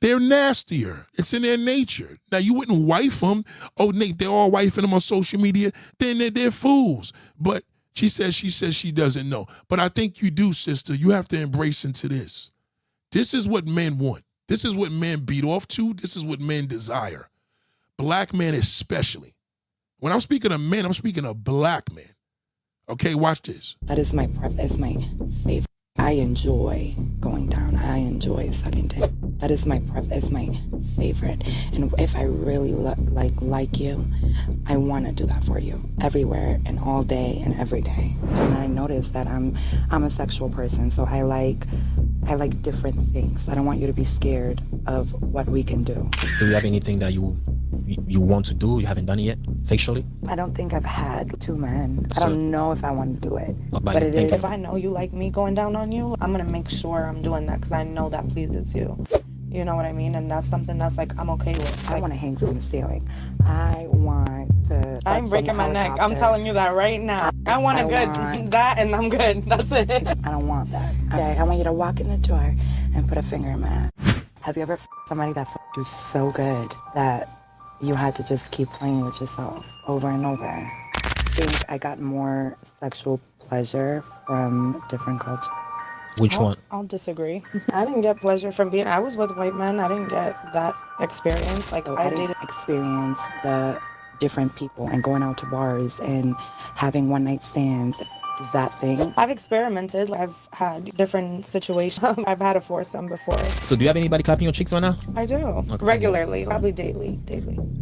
They're nastier. It's in their nature. Now, you wouldn't wife them. Oh, Nate, they're all wifing them on social media. Then they're fools. But she says she doesn't know. But I think you do, sister. You have to embrace into this. This is what men want. This is what men beat off to. This is what men desire. Black men especially. When I'm speaking of men, I'm speaking of black men. Okay, watch this. That is my favorite. I enjoy going down. I enjoy sucking dick. That is my favorite. And if I really like you, I want to do that for you everywhere and all day and every day. And I noticed that I'm a sexual person, so I like different things. I don't want you to be scared of what we can do. Do you have anything that you want to do, you haven't done it yet, sexually? I don't think I've had 2 men. I don't know if I want to do it. But it is. If I know you like me going down on you, I'm going to make sure I'm doing that because I know that pleases you. You know what I mean? And that's something that's like, I'm okay with. I want to hang from the ceiling. I want to... I'm breaking my neck. I'm telling you that right now. I want that and I'm good. That's it. I don't want that. Okay, I want you to walk in the door and put a finger in my ass. Have you ever somebody that you so good that you had to just keep playing with yourself over and over? I think I got more sexual pleasure from different cultures. Which one? I'll disagree. I didn't get pleasure from I was with white men. I didn't get that experience. Like, I didn't experience the different people and going out to bars and having one-night stands. That thing. I've experimented. I've had different situations. I've had a foursome before. So do you have anybody clapping your cheeks right now? I do. Okay. Regularly. Probably daily.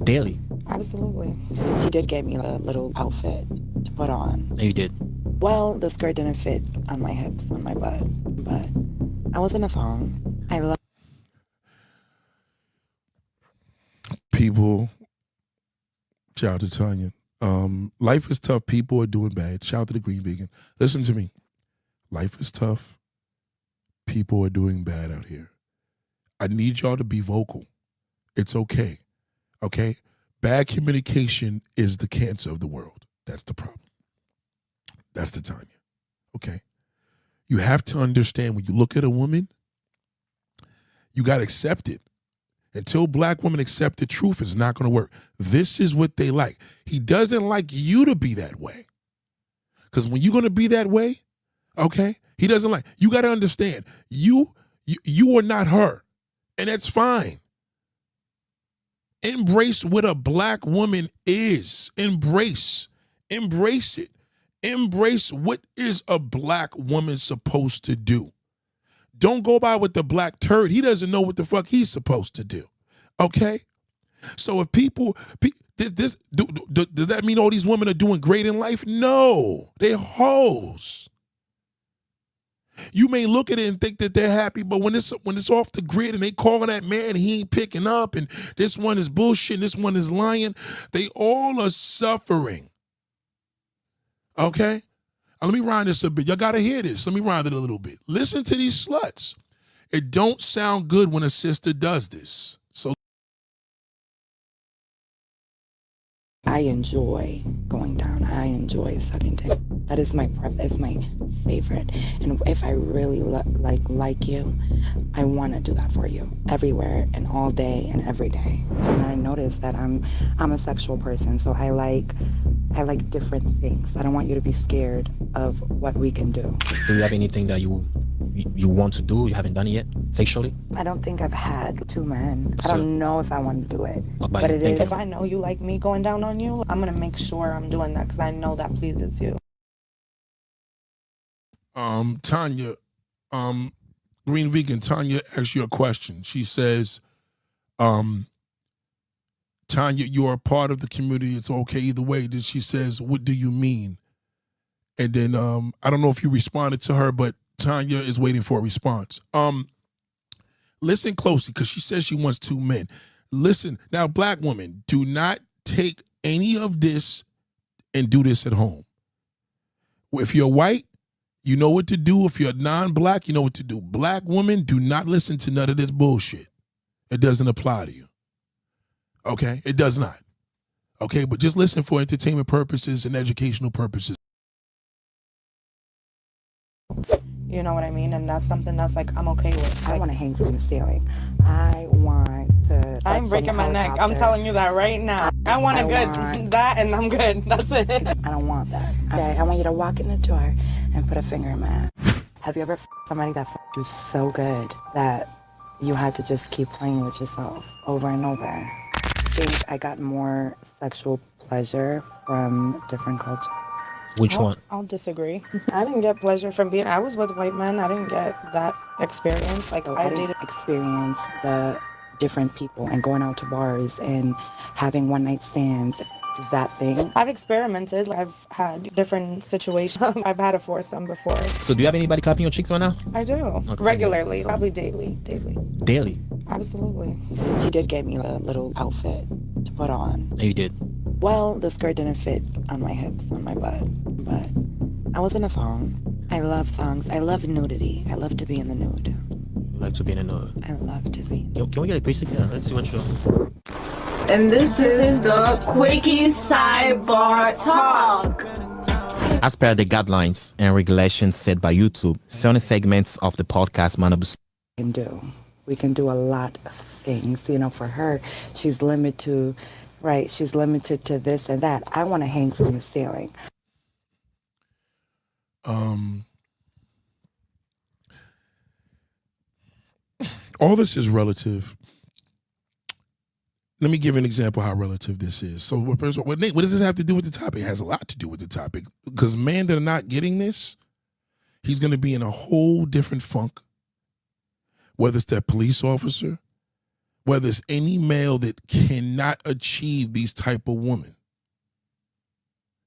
Daily? Absolutely. He did get me a little outfit to put on. You did? Well, the skirt didn't fit on my hips, on my butt, but I was in a thong. I love people. Shout out to Tanya. Life is tough. People are doing bad. Shout out to the Green Vegan. Listen to me. Life is tough. People are doing bad out here. I need y'all to be vocal. It's okay. Okay? Bad communication is the cancer of the world. That's the problem. That's the Tanya. Okay? You have to understand when you look at a woman, you got to accept it. Until black women accept the truth, it's not going to work. This is what they like. He doesn't like you to be that way. Because when you're going to be that way, okay, he doesn't like, you got to understand, you are not her. And that's fine. Embrace what a black woman is. Embrace it. Embrace what is a black woman supposed to do. Don't go by with the black turd. He doesn't know what the fuck he's supposed to do. Okay? So if people, does that mean all these women are doing great in life? No. They're hoes. You may look at it and think that they're happy, but when it's off the grid and they calling that man, he ain't picking up, and this one is bullshit and this one is lying, they all are suffering. Okay? Let me rhyme this a bit. Y'all got to hear this. Let me rhyme it a little bit. Listen to these sluts. It don't sound good when a sister does this. So I enjoy going down. I enjoy sucking dick. That is my favorite. And if I really like you, I want to do that for you everywhere and all day and every day. And I noticed that I'm a sexual person, so I like different things. I don't want you to be scared of what we can do. Do you have anything that you want to do, you haven't done it yet, sexually? I don't think I've had 2 men. I don't know if I want to do it. But it is. If I know you like me going down on you, I'm going to make sure I'm doing that because I know that pleases you. Tanya, Green Vegan, Tanya asked you a question. She says, Tanya, you are a part of the community. It's okay either way. Then she says, what do you mean? And then I don't know if you responded to her, but Tanya is waiting for a response. Listen closely, because she says she wants 2 men. Listen, now, black women, do not take any of this and do this at home. If you're white, you know what to do. If you're non-black, you know what to do. Black women, do not listen to none of this bullshit. It doesn't apply to you. Okay? It does not. Okay? But just listen for entertainment purposes and educational purposes. You know what I mean? And that's something that's like, I'm okay with. I want to hang from the ceiling. I want to... I'm breaking my neck. I'm telling you that right now. I want that and I'm good. That's it. I don't want that. Okay, I want you to walk in the door and put a finger in my ass. Have you ever somebody that you so good that you had to just keep playing with yourself over and over? I think I got more sexual pleasure from different cultures. Which one? I'll disagree. I didn't get pleasure from I was with white men. I didn't get that experience. Like, I didn't experience the different people and going out to bars and having one-night stands, that thing. I've experimented. I've had different situations. I've had a foursome before. So do you have anybody clapping your cheeks right now? I do. Okay. Regularly. Probably daily. Daily? Absolutely. He did get me a little outfit to put on. You did? Well, the skirt didn't fit on my hips, on my butt, but I was in a thong. I love thongs. I love nudity. I love to be in the nude. You like to be in the nude? I love to be. Can we get a 360? Yeah, let's see what show. And this is the Quickie Sidebar Talk. As per the guidelines and regulations set by YouTube, certain segments of the podcast we can do a lot of things. You know, for her, she's limited to this and that. I want to hang from the ceiling. All this is relative. Let me give an example how relative this is. So, what does this have to do with the topic? It has a lot to do with the topic. Because men that are not getting this, he's going to be in a whole different funk. Whether it's that police officer, whether it's any male that cannot achieve these type of women.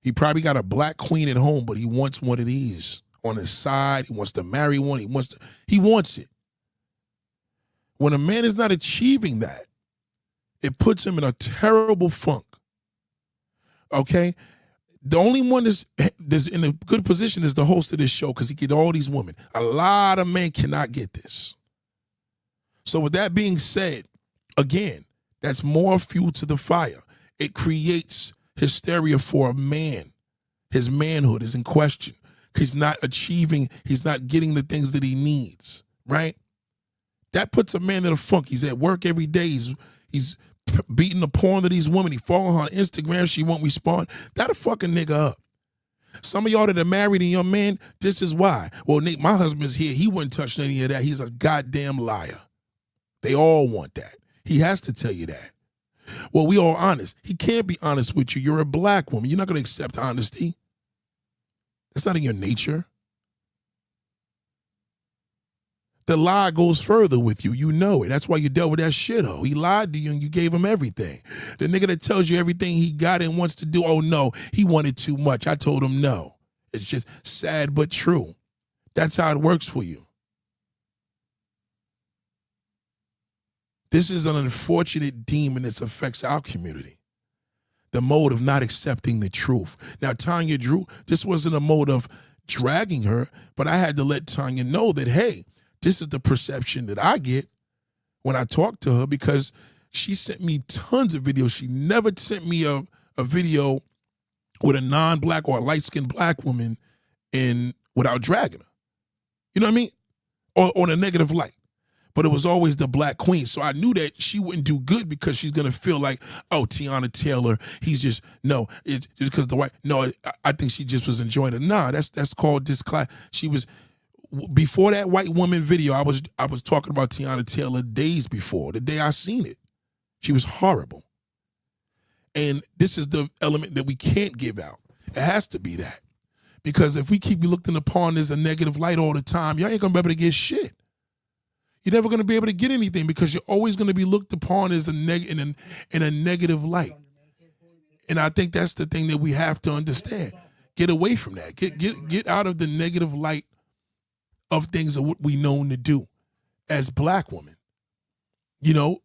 He probably got a black queen at home, but he wants one of these on his side. He wants to marry one. He wants it. When a man is not achieving that, it puts him in a terrible funk. Okay? The only one that's in a good position is the host of this show because he get all these women. A lot of men cannot get this. So with that being said, again, that's more fuel to the fire. It creates hysteria for a man. His manhood is in question. He's not achieving, he's not getting the things that he needs, right? That puts a man in a funk. He's at work every day. He's beating the porn of these women. He following her on Instagram. She won't respond. That'll fucking nigga up. Some of y'all that are married and your man, this is why. Well, Nate, my husband's here. He wouldn't touch any of that. He's a goddamn liar. They all want that. He has to tell you that. Well, we all honest. He can't be honest with you. You're a black woman. You're not going to accept honesty. That's not in your nature. The lie goes further with you. You know it. That's why you dealt with that shithole. He lied to you and you gave him everything. The nigga that tells you everything he got and wants to do, oh no, he wanted too much. I told him no. It's just sad but true. That's how it works for you. This is an unfortunate demon that affects our community. The mode of not accepting the truth. Now, Tanya Drew, this wasn't a mode of dragging her, but I had to let Tanya know that, hey, this is the perception that I get when I talk to her because she sent me tons of videos. She never sent me a video with a non-black or a light-skinned black woman without dragging her. You know what I mean? Or on a negative light. But it was always the black queen. So I knew that she wouldn't do good because she's going to feel like, oh, Tiana Taylor, he's just, no, it's just because the white, no, I think she just was enjoying it. Nah, that's called disclass. She was, before that white woman video, I was talking about Tiana Taylor days before, the day I seen it. She was horrible. And this is the element that we can't give out. It has to be that. Because if we keep looking upon as a negative light all the time, y'all ain't going to be able to get shit. You're never going to be able to get anything because you're always going to be looked upon as in a negative light. And I think that's the thing that we have to understand. Get away from that. Get out of the negative light of things of what we known to do as black women. You know,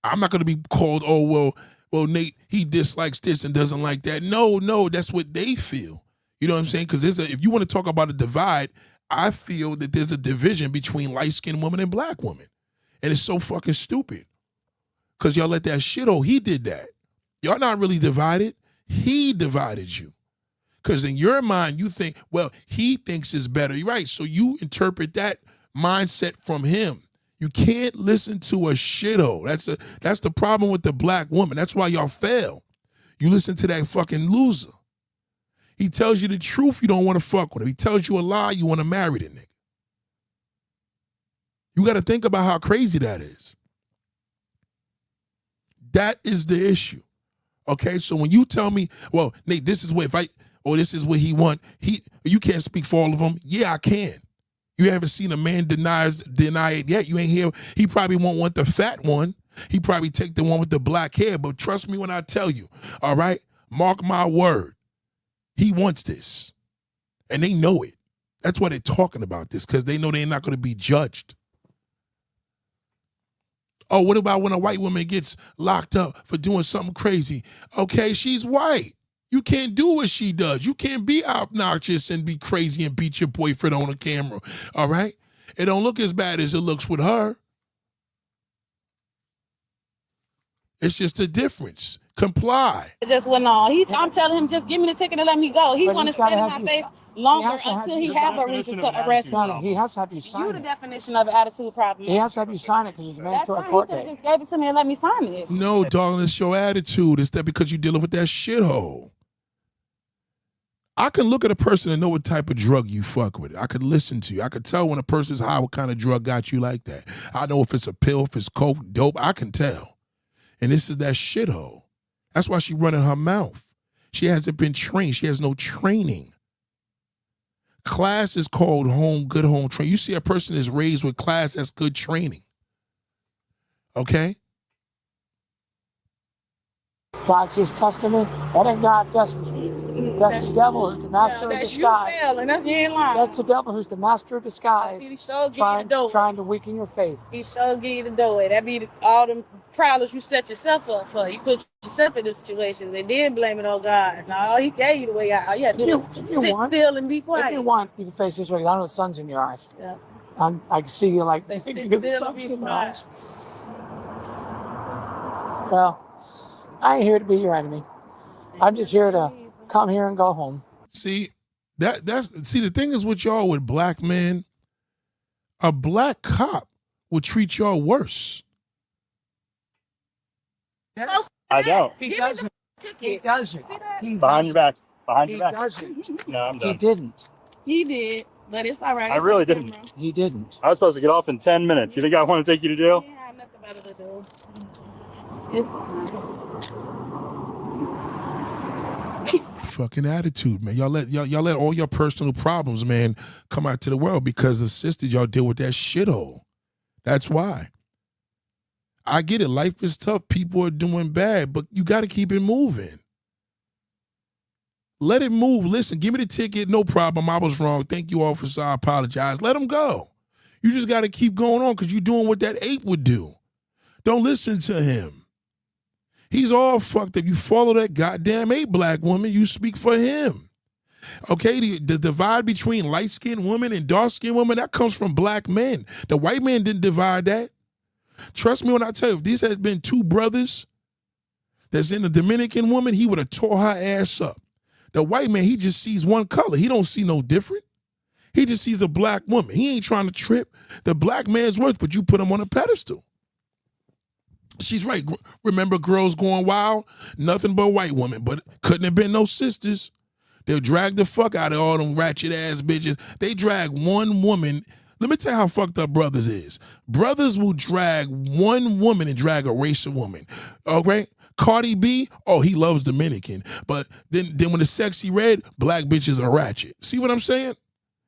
I'm not going to be called, oh, well, Nate, he dislikes this and doesn't like that. No, that's what they feel. You know what I'm saying? Because if you want to talk about a divide, I feel that there's a division between light-skinned women and black women. And it's so fucking stupid. Because y'all let that shit, oh, he did that. Y'all not really divided. He divided you. Because in your mind, you think, well, he thinks it's better. You're right. So you interpret that mindset from him. You can't listen to a shithole. That's the problem with the black woman. That's why y'all fail. You listen to that fucking loser. He tells you the truth, you don't want to fuck with him. He tells you a lie, you want to marry the nigga. You got to think about how crazy that is. That is the issue. Okay, so when you tell me, well, Nate, this is what this is what he want. You can't speak for all of them. Yeah, I can. You haven't seen a man deny it yet. You ain't hear. He probably won't want the fat one. He probably take the one with the black hair. But trust me when I tell you, all right? Mark my word. He wants this. And they know it. That's why they're talking about this, because they know they're not going to be judged. Oh, what about when a white woman gets locked up for doing something crazy? Okay, she's white. You can't do what she does. You can't be obnoxious and be crazy and beat your boyfriend on a camera, all right? It don't look as bad as it looks with her. It's just a difference. Comply. It just went on. I'm telling him, just give me the ticket and let me go. He want to stand in my face longer until he have a reason to arrest me. He has to have you sign You it. the definition of attitude problem. He has to have you sign it because it's That's mandatory fine. court He could date. have just gave it to me and let me sign it. No, darling, it's your attitude. It's that because you're dealing with that shithole. I can look at a person and know what type of drug you fuck with. I could listen to you. I could tell when a person's high what kind of drug got you like that. I know if it's a pill, if it's coke, dope, I can tell. And this is that shithole. That's why she running her mouth. She hasn't been trained. She has no training. Class is called good home training. You see a person is raised with class, that's good training. Okay? God's just testing me. That ain't God testing me. That's the devil who's the master of That's you disguise. failing. That's you ain't lying. That's the devil who's the master of disguise. He sure give you the dough. Trying to weaken your faith. He sure give you the dough. That be all them problems you set yourself up for. You put yourself in those situations and then blame it on God. No, he gave you the way out. All you have to do is sit still and be quiet. If you want, you can face this way. I know the sun's in your eyes. Yeah. I can see you like Sit because the still and sun's be in your quiet. eyes. Well, I ain't here to be your enemy. I'm just here to come here and go home. See, that's the thing is with y'all with black men, a black cop would treat y'all worse. I don't. He doesn't. He doesn't. Behind your back. Behind your He back. doesn't. No, I'm done. He didn't. He did, but it's all right. I really didn't. He didn't. I was supposed to get off in 10 minutes. You think I want to take you to jail? I have nothing better to do. It's Fucking attitude, man. Y'all let all your personal problems, man, come out to the world because the sisters y'all deal with that shithole. That's why. I get it. Life is tough. People are doing bad, but you got to keep it moving. Let it move. Listen, give me the ticket. No problem. I was wrong. Thank you, officer. I apologize. Let them go. You just got to keep going on because you're doing what that ape would do. Don't listen to him. He's all fucked up. You follow that goddamn ape, black woman. You speak for him. Okay, the divide between light-skinned women and dark-skinned women, that comes from black men. The white man didn't divide that. Trust me when I tell you, if these had been two brothers that's in the Dominican woman, he would have tore her ass up. The white man, he just sees one color. He don't see no different. He just sees a black woman. He ain't trying to trip. The black man's worse, but you put him on a pedestal. She's right. Remember Girls Going Wild? Nothing but white women, but couldn't have been no sisters. They'll drag the fuck out of all them ratchet ass bitches. They drag one woman. Let me tell you how fucked up brothers is. Brothers will drag one woman and drag a race of woman. Okay? Cardi B, oh, he loves Dominican. But then when the sexy red, black bitches are ratchet. See what I'm saying?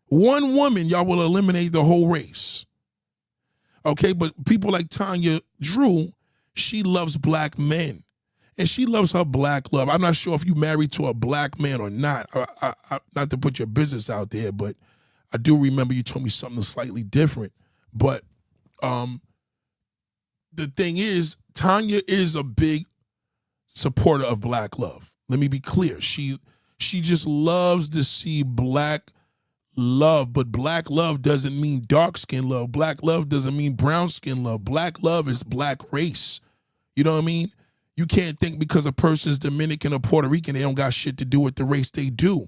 One woman, y'all will eliminate the whole race. Okay, but people like Tanya Drew, she loves black men. And she loves her black love. I'm not sure if you married to a black man or not. Not to put your business out there, but I do remember you told me something slightly different. But the thing is, Tanya is a big supporter of black love. Let me be clear. She just loves to see black love, but black love doesn't mean dark skin love. Black love doesn't mean brown skin love. Black love is black race. You know what I mean? You can't think because a person's Dominican or Puerto Rican, they don't got shit to do with the race they do.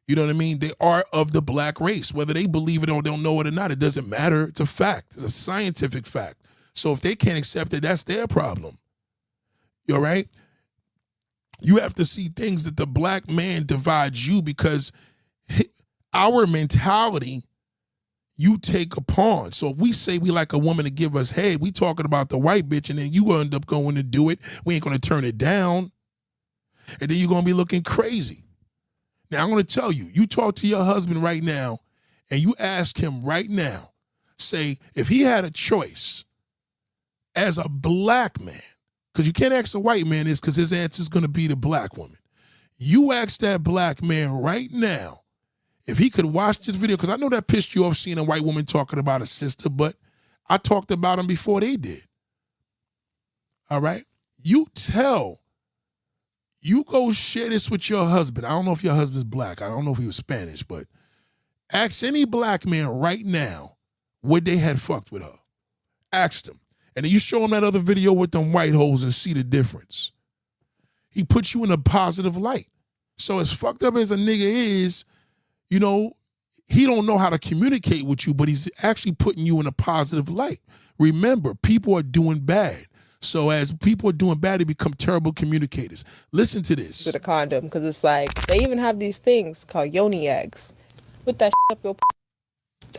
You know what I mean? They are of the black race. Whether they believe it or don't know it or not, it doesn't matter. It's a fact. It's a scientific fact. So if they can't accept it, that's their problem. You all right? You have to see things that the black man divides you because our mentality you take upon. So if we say we like a woman to give us head, we talking about the white bitch and then you end up going to do it. We ain't going to turn it down. And then you're going to be looking crazy. Now I'm going to tell you, you talk to your husband right now and you ask him right now, say if he had a choice as a black man, because you can't ask a white man this because his answer is going to be the black woman. You ask that black man right now, if he could watch this video, because I know that pissed you off seeing a white woman talking about a sister, but I talked about them before they did. All right? You go share this with your husband. I don't know if your husband's black. I don't know if he was Spanish, but ask any black man right now would they had fucked with her. Ask them. And then you show him that other video with them white holes and see the difference. He puts you in a positive light. So as fucked up as a nigga is, you know, he don't know how to communicate with you, but he's actually putting you in a positive light. Remember, people are doing bad. So as people are doing bad, they become terrible communicators. Listen to this. With a condom, because it's like, they even have these things called yoni eggs. Put that up your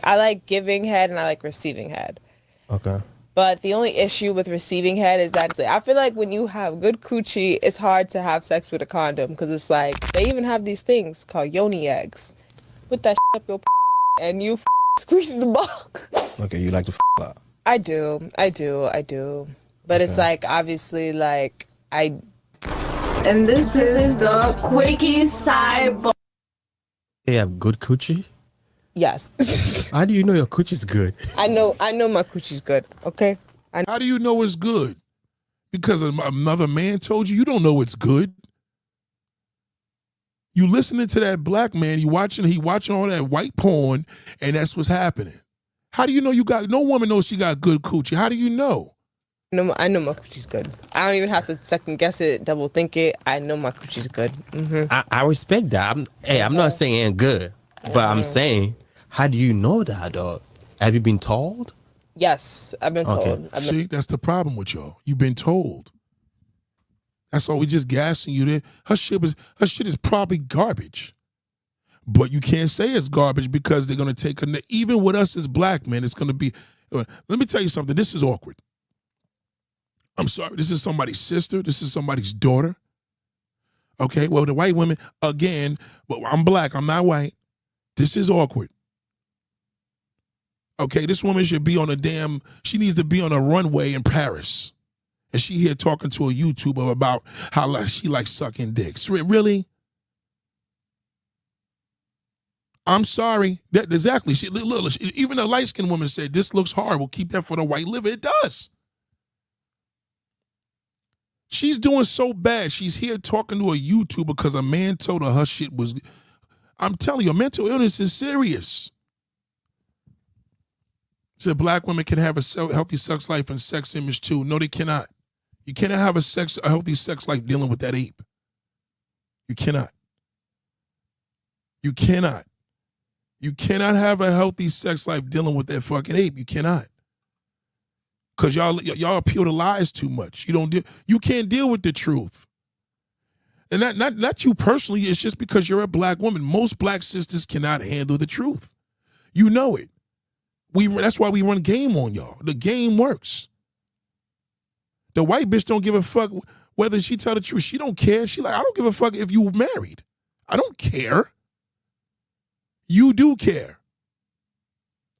I like giving head and I like receiving head. Okay. But the only issue with receiving head is that I feel like when you have good coochie, it's hard to have sex with a condom, because it's like, they even have these things called yoni eggs. Put that up your and you squeeze the ball. Okay, you like to a lot. I do. But it's like, obviously, like, And this is the Quickie Sidebar. They have good coochie? Yes. How do you know your coochie's good? I know my coochie's good, okay? How do you know it's good? Because another man told you? You don't know it's good. You listening to that black man, he watching all that white porn, and that's what's happening. How do you know no woman knows she got good coochie? How do you know? I know my coochie's good. I don't even have to second guess it, double think it. I know my coochie's good. Mm-hmm. I respect that. I'm not saying it ain't good, but I'm saying, how do you know that, dog? Have you been told? Yes, I've been told. See, that's the problem with y'all. You've been told. That's all. We just gassing you there. Her shit is probably garbage. But you can't say it's garbage because they're gonna take even with us as black men, it's gonna be. Let me tell you something. This is awkward. I'm sorry. This is somebody's sister. This is somebody's daughter. Okay. Well, the white women again. But I'm black. I'm not white. This is awkward. Okay. This woman should be on she needs to be on a runway in Paris. And she here talking to a YouTuber about how she likes sucking dicks. Really? I'm sorry. Exactly. Even a light-skinned woman said, this looks horrible. Keep that for the white liver. It does. She's doing so bad. She's here talking to a YouTuber because a man told her shit was. I'm telling you, mental illness is serious. Said black women can have a healthy sex life and sex image too. No, they cannot. You cannot have a healthy sex life dealing with that ape. You cannot. You cannot. You cannot have a healthy sex life dealing with that fucking ape. You cannot. Because y'all appeal to lies too much. You can't deal with the truth. And not you personally, it's just because you're a black woman. Most black sisters cannot handle the truth. You know it. That's why we run game on y'all. The game works. The white bitch don't give a fuck whether she tell the truth. She don't care. She like, I don't give a fuck if you married. I don't care. You do care.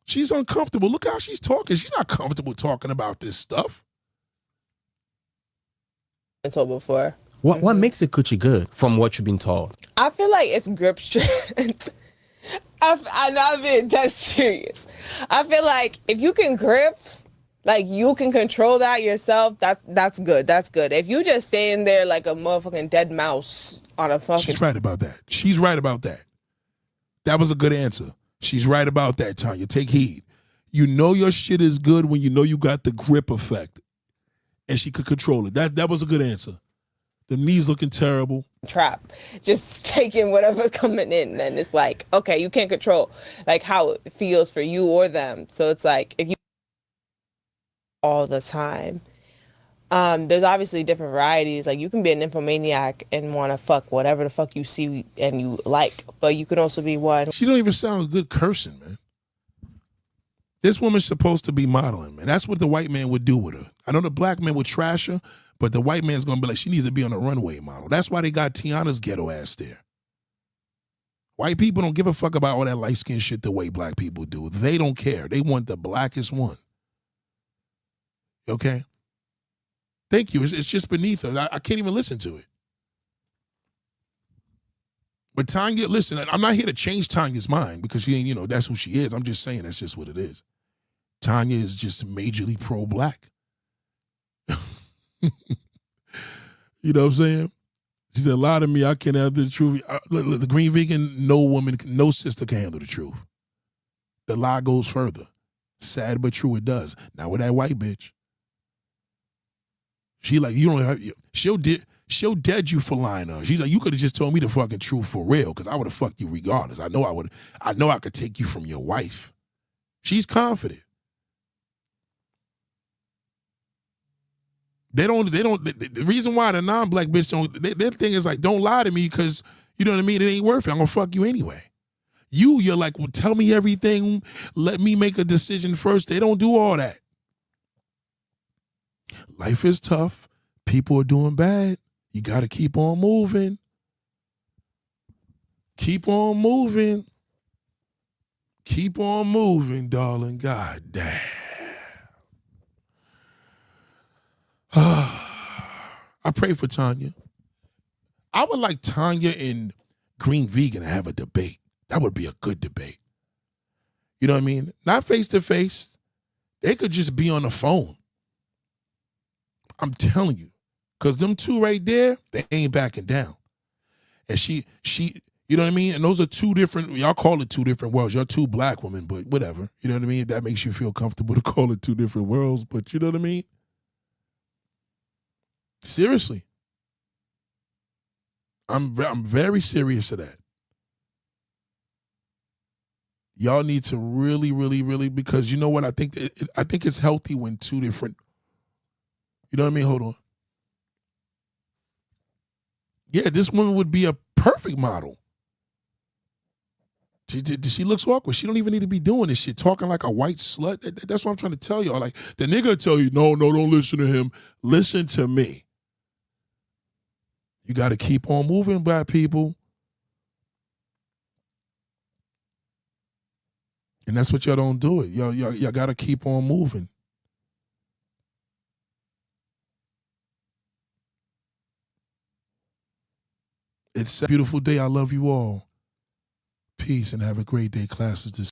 She's uncomfortable. Look how she's talking. She's not comfortable talking about this stuff. Been told before. What makes a coochie good from what you've been told? I feel like it's grip strength. I know I'm being that serious. I feel like if you can grip, like you can control that yourself, that's good. That's good. If you just stay in there like a motherfucking dead mouse on a fucking. She's right about that. She's right about that. That was a good answer. She's right about that, Tanya. Take heed. You know your shit is good when you know you got the grip effect. And she could control it. That was a good answer. The knees looking terrible. Trap. Just taking whatever's coming in. And it's like, okay, you can't control like how it feels for you or them. So it's like if you all the time. There's obviously different varieties. Like you can be a nymphomaniac and want to fuck whatever the fuck you see and you like, but you can also be one. She don't even sound good cursing, man. This woman's supposed to be modeling, man. That's what the white man would do with her. I know the black man would trash her, but the white man's gonna be like, she needs to be on a runway model. That's why they got Tiana's ghetto ass there. White people don't give a fuck about all that light skin shit the way black people do. They don't care. They want the blackest one. Okay? Thank you. It's just beneath her. I can't even listen to it. But Tanya, listen, I'm not here to change Tanya's mind because she ain't, that's who she is. I'm just saying that's just what it is. Tanya is just majorly pro-black. You know what I'm saying? She said, lie to me, I can't handle the truth. Look, the green vegan, no woman, no sister can handle the truth. The lie goes further. Sad but true, it does. Now with that white bitch, she like, you don't have, she'll dead you for lying to her. She's like, you could have just told me the fucking truth for real, because I would have fucked you regardless. I know I could take you from your wife. She's confident. The reason why the non-black bitch their thing is like, don't lie to me because, you know what I mean, it ain't worth it. I'm gonna fuck you anyway. You're like, well, tell me everything. Let me make a decision first. They don't do all that. Life is tough. People are doing bad. You got to keep on moving. Keep on moving. Keep on moving, darling. God damn. I pray for Tanya. I would like Tanya and Green Vegan to have a debate. That would be a good debate. You know what I mean? Not face to face. They could just be on the phone. I'm telling you. Because them two right there, they ain't backing down. And she, you know what I mean? And those are two different, y'all call it two different worlds. You're two black women, but whatever. You know what I mean? That makes you feel comfortable to call it two different worlds, but you know what I mean? Seriously. I'm very serious to that. Y'all need to really, really, really, because you know what? I think it's healthy when two different, you know what I mean? Hold on. Yeah, this woman would be a perfect model. She looks awkward. She don't even need to be doing this shit, talking like a white slut. That's what I'm trying to tell y'all. Like, the nigga tell you, no, don't listen to him. Listen to me. You got to keep on moving, black people. And that's what y'all don't do it. Y'all got to keep on moving. It's a beautiful day. I love you all. Peace and have a great day. Classes this.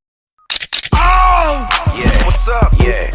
Oh! Yeah, what's up? Yeah.